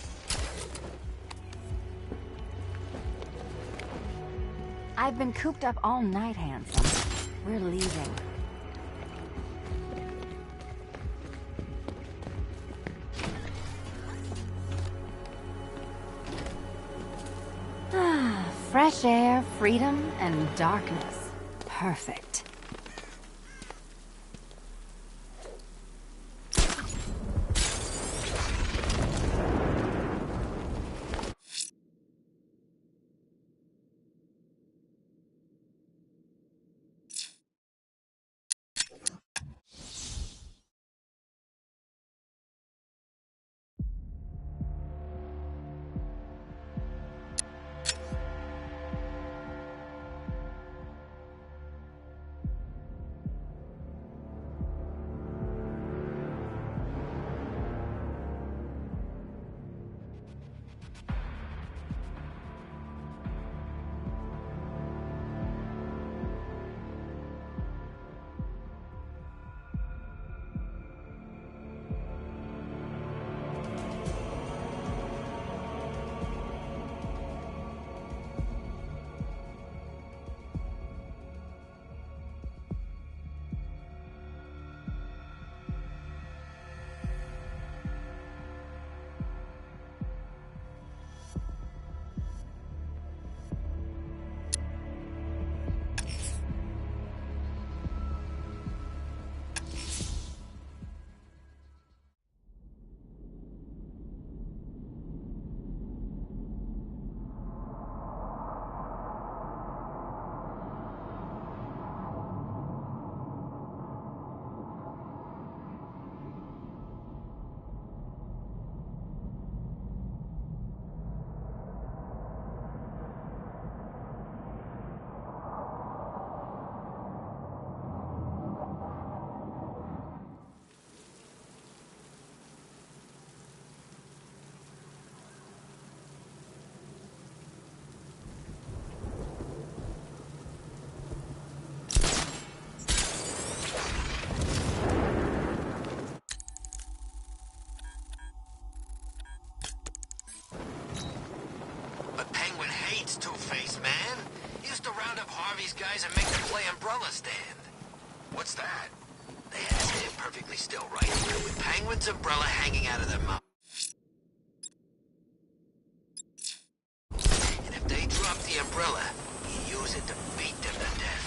I've been cooped up all night, Hanson. We're leaving. Fresh air, freedom, and darkness. Perfect. round up Harvey's guys and make them play umbrella stand. What's that? They had to stand perfectly still, right? With Penguin's umbrella hanging out of their mouth. And if they drop the umbrella, you use it to beat them to death.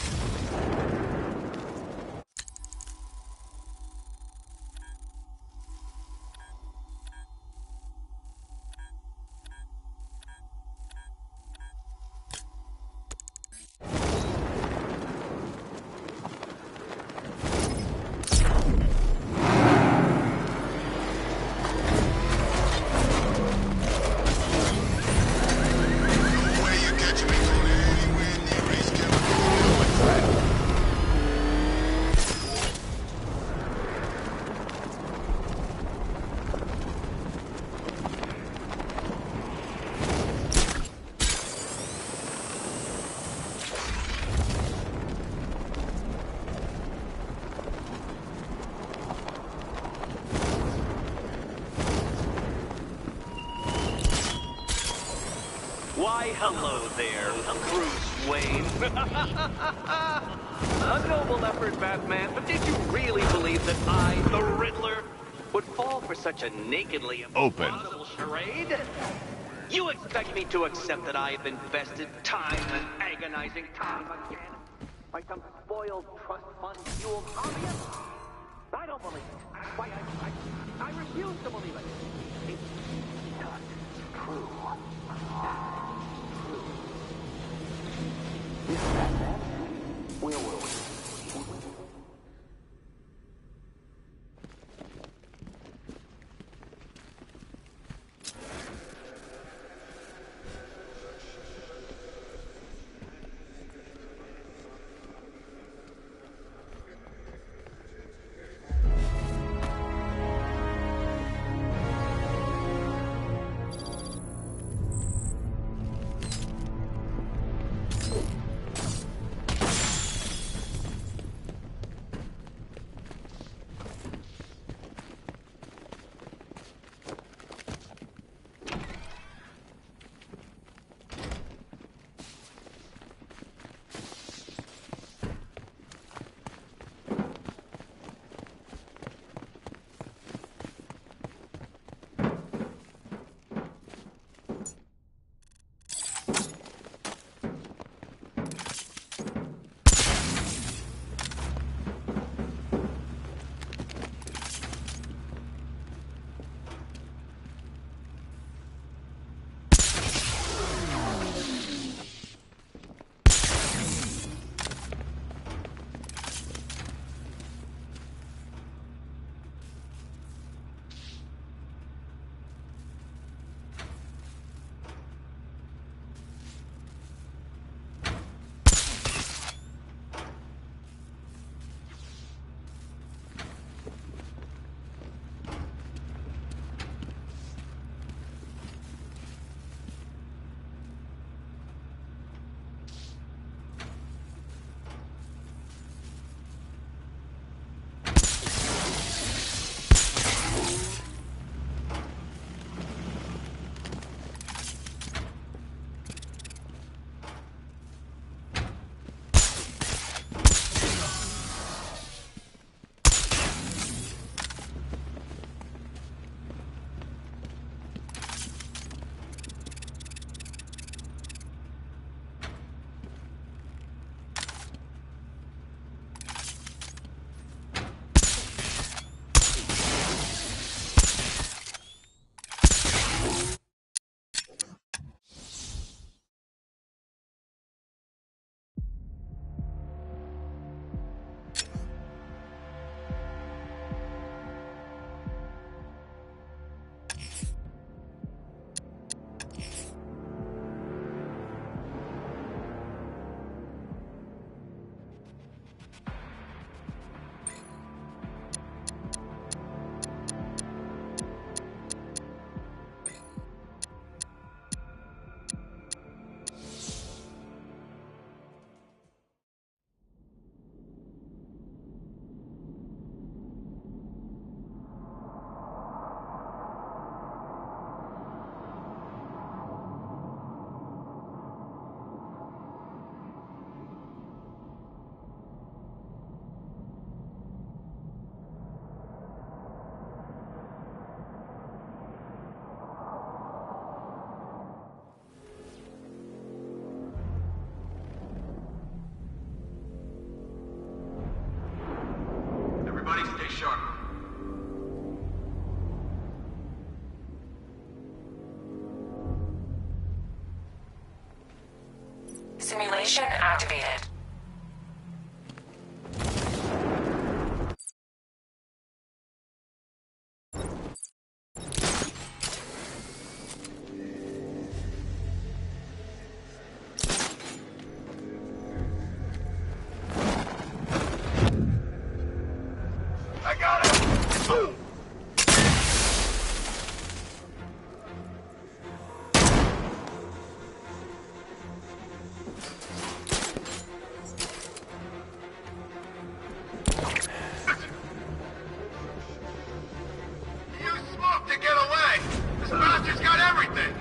Why, hello there, Bruce Wayne. A noble effort, Batman, but did you really believe that I, the Riddler, would fall for such a nakedly impossible charade? You expect me to accept that I have invested time and agonizing time again by some spoiled trust fund fueled hobbyist? I don't believe it. Why, I refuse to believe it. It's not true. Where were we? Simulation activated. I got him! You smoke to get away! This bastard's got everything!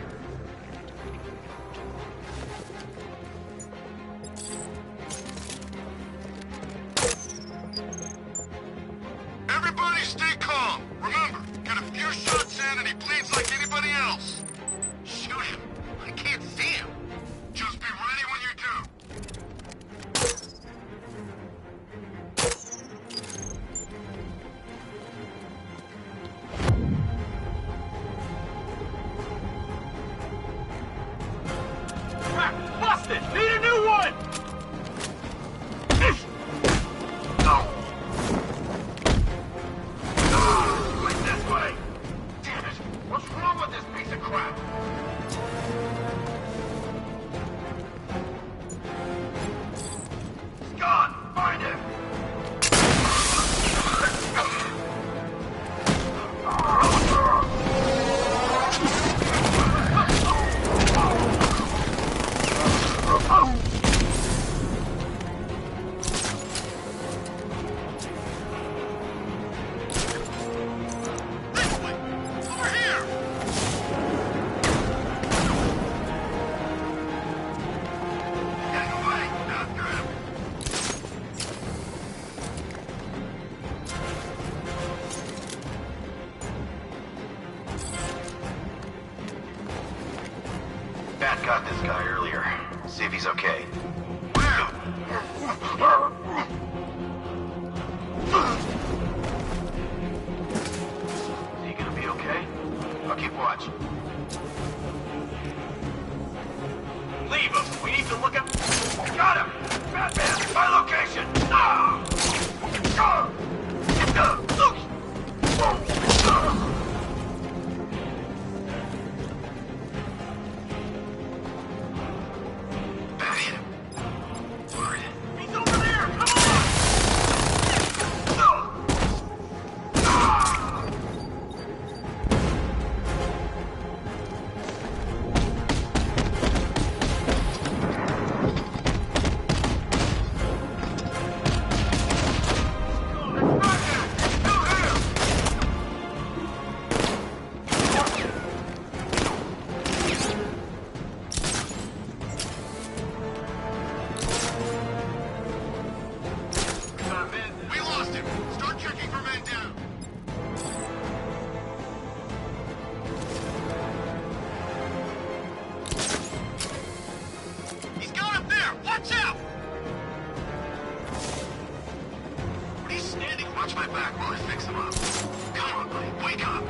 Everybody stay calm. Remember, get a few shots in and he bleeds like anybody else. Shoot him. I can't see him. Just be ready when you do. Crap! Busted! Need a new one! Wait this way! Damn it! What's wrong with this piece of crap? He's gone! Find him! This way! Over here! Getting away! After him! Bat got this guy earlier. See if he's okay. Is he gonna be okay? I'll keep watch. Leave him! We need to look at... Got him! Batman, my location! Ah! Bat hit him. Word. He's over there! Come on! We lost him. Start checking for men down. He's got him there. Watch out! What are you standing? Watch my back while I fix him up. Come on, buddy. Wake up.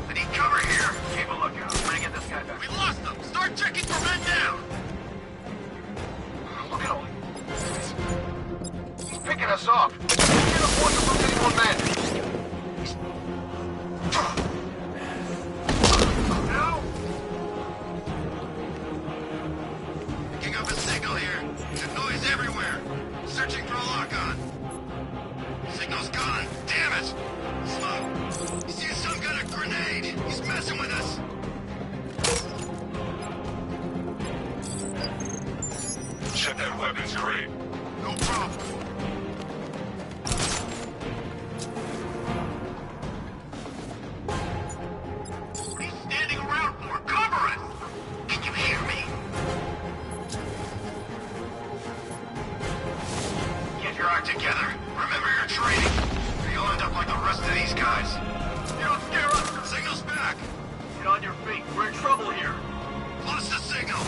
I need cover here. Keep a lookout. I'm gonna get this guy back. We lost him. Start checking for men down. Look at all he's picking us off. We can't afford to lose any more men. No? Picking up a signal here. There's noise everywhere. Searching for a lock-on. Signal's gone. Damn it! Smoke. He's used some kind of grenade. He's messing with us. Check that weapons crate. No problem. What are you standing around for? Cover us! Can you hear me? Get your act together. Remember your training. Or you'll end up like the rest of these guys. You don't scare us. Signal's back. Get on your feet. We're in trouble here. Lost the signal.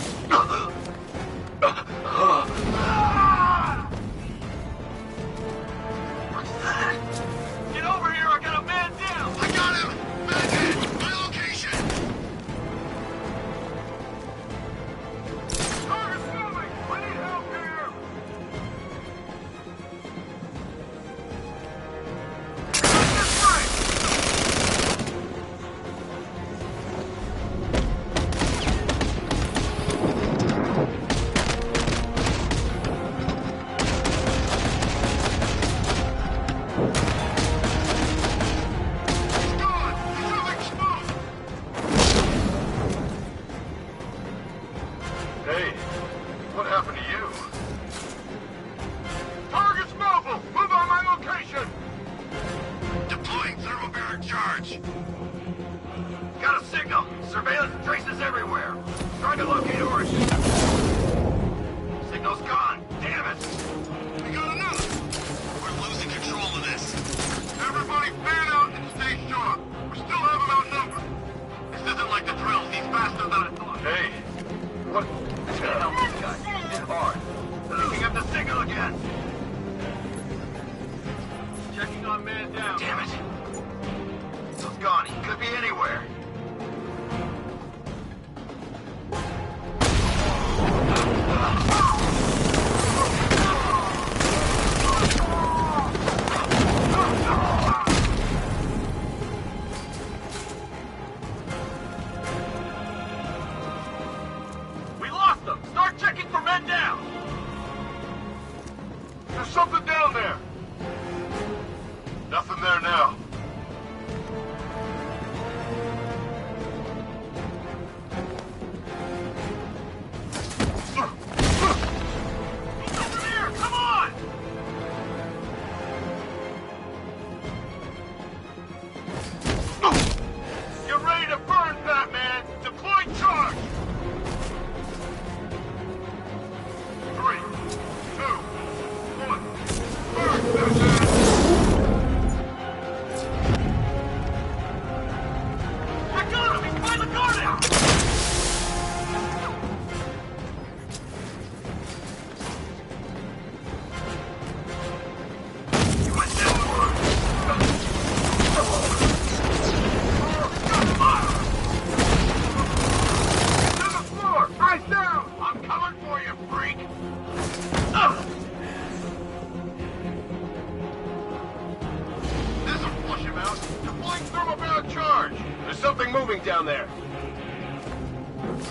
Down there.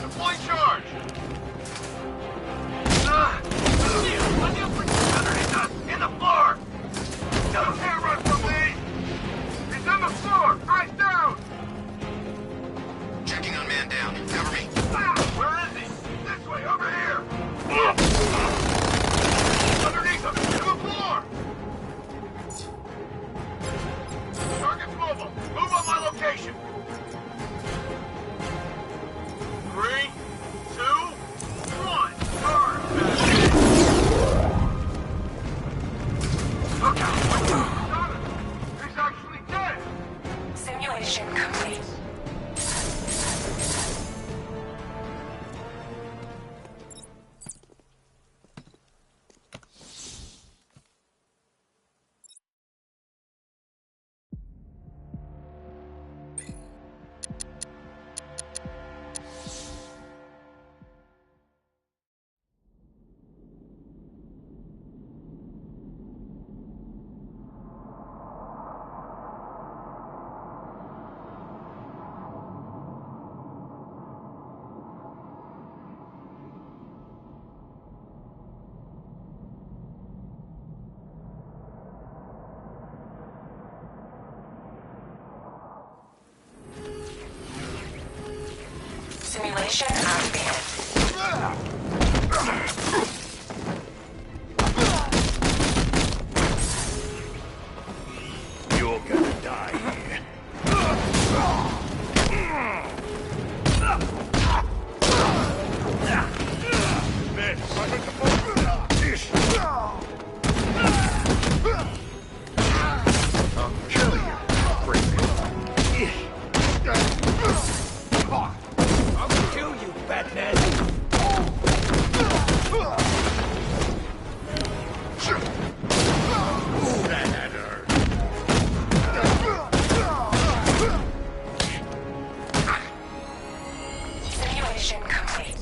Deploy charge. Underneath us, in the floor. Don't hammer us from me. He's on the floor. Eyes down. Checking on man down. Cover me. Where is he? This way, over here. Underneath him, to the floor. Target's mobile. Move on my location. 3, 2, 1. Guard! Look out! He's actually dead! Simulation complete. Simulation activated. You're gonna die here. I'll kill you, freak. I'll kill you, Batman. That had hurt. Simulation complete.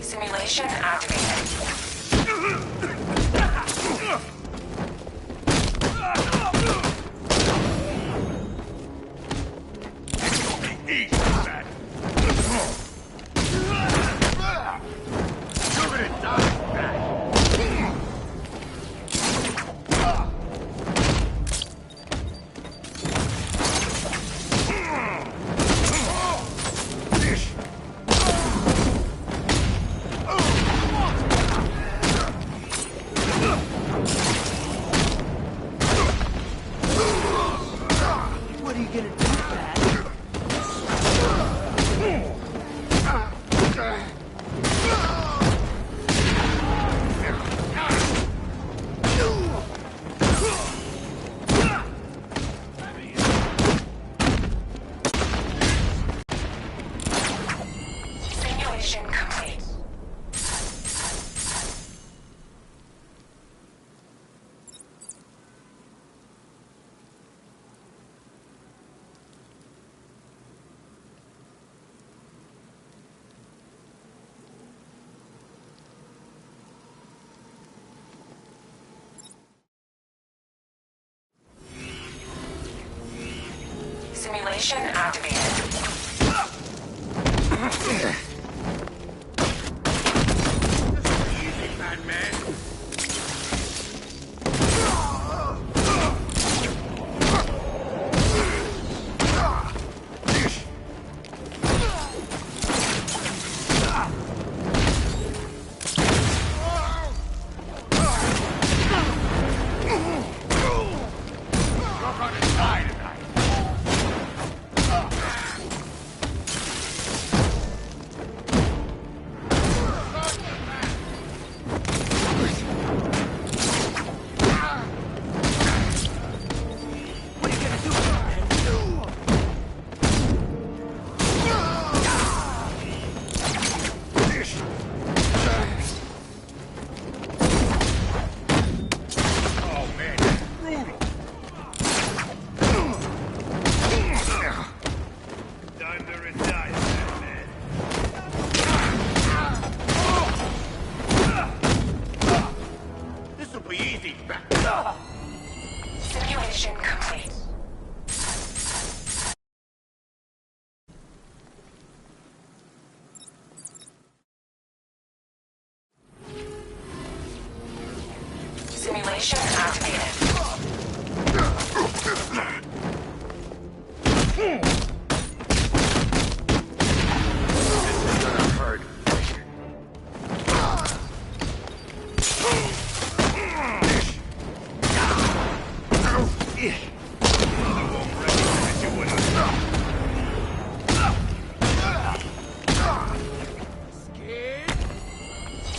Simulation activated. Eat that. You're gonna die, Bat. What are you gonna do, Bat? Simulation complete. Simulation activated. Easy, Batman. You're gonna die tonight. Simulation activated.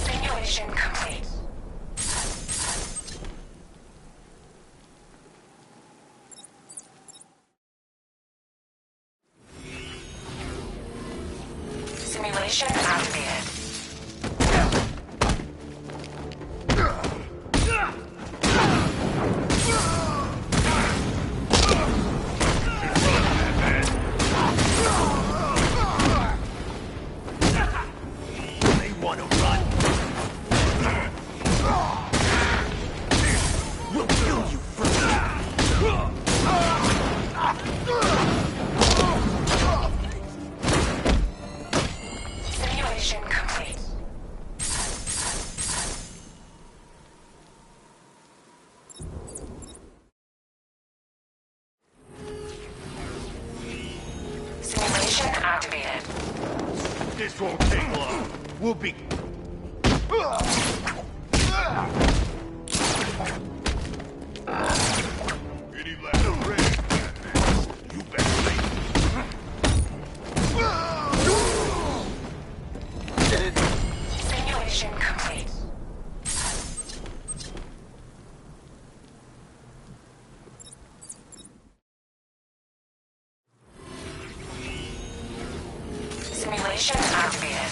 Simulation complete. Simulation activated. They want to run. We'll kill you first. Simulation complete. Simulation activated. This won't take long. We'll be... Any last red? You better Simulation complete. Simulation activated.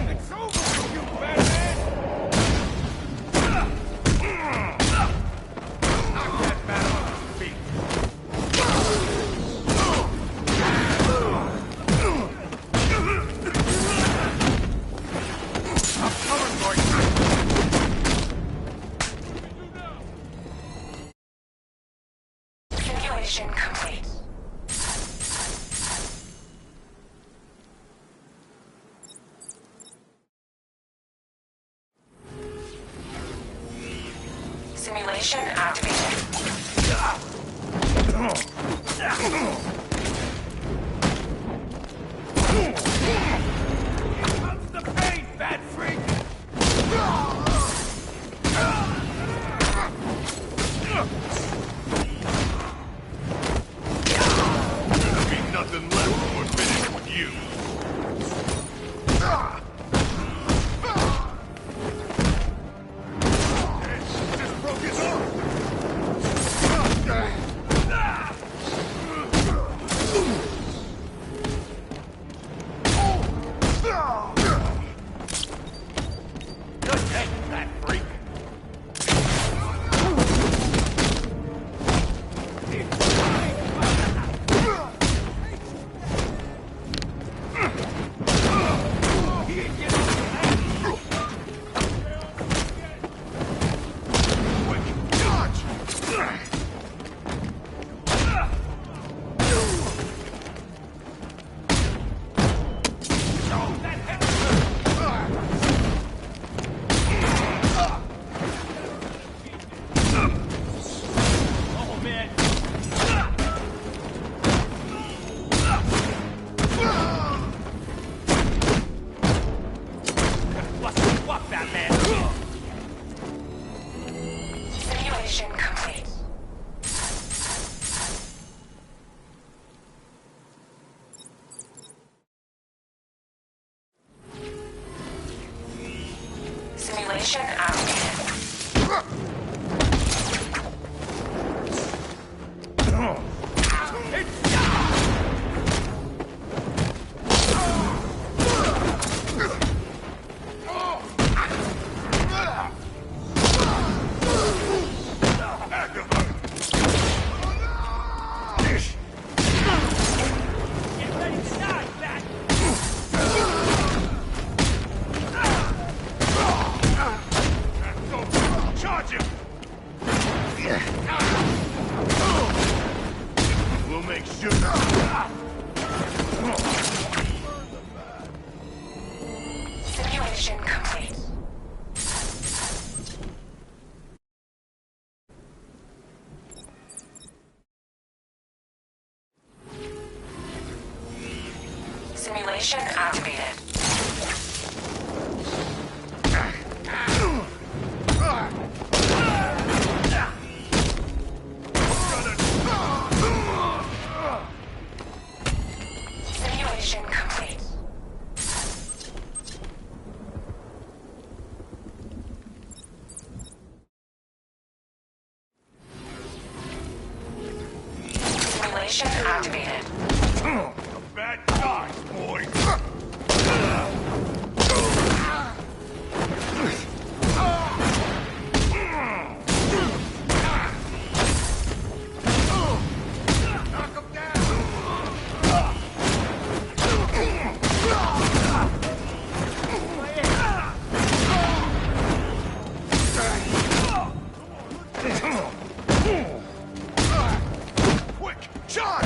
It's over for you, Batman! Knock that man off his feet. I'm coming for you. Simulation complete. Simulation activated. Comes the pain, bad freak! There'll be nothing left when we're finished with you. Just broke his arm! Good day, fat freak! He ain't getting quick, dodge! Oh, that oh, man. What's what, Batman? Simulation complete. Simulation activated. Get ready to die, Simulation complete. Simulation activated. Simulation complete. Simulation activated. Bad guys, boy. Knock him down. Quick, John!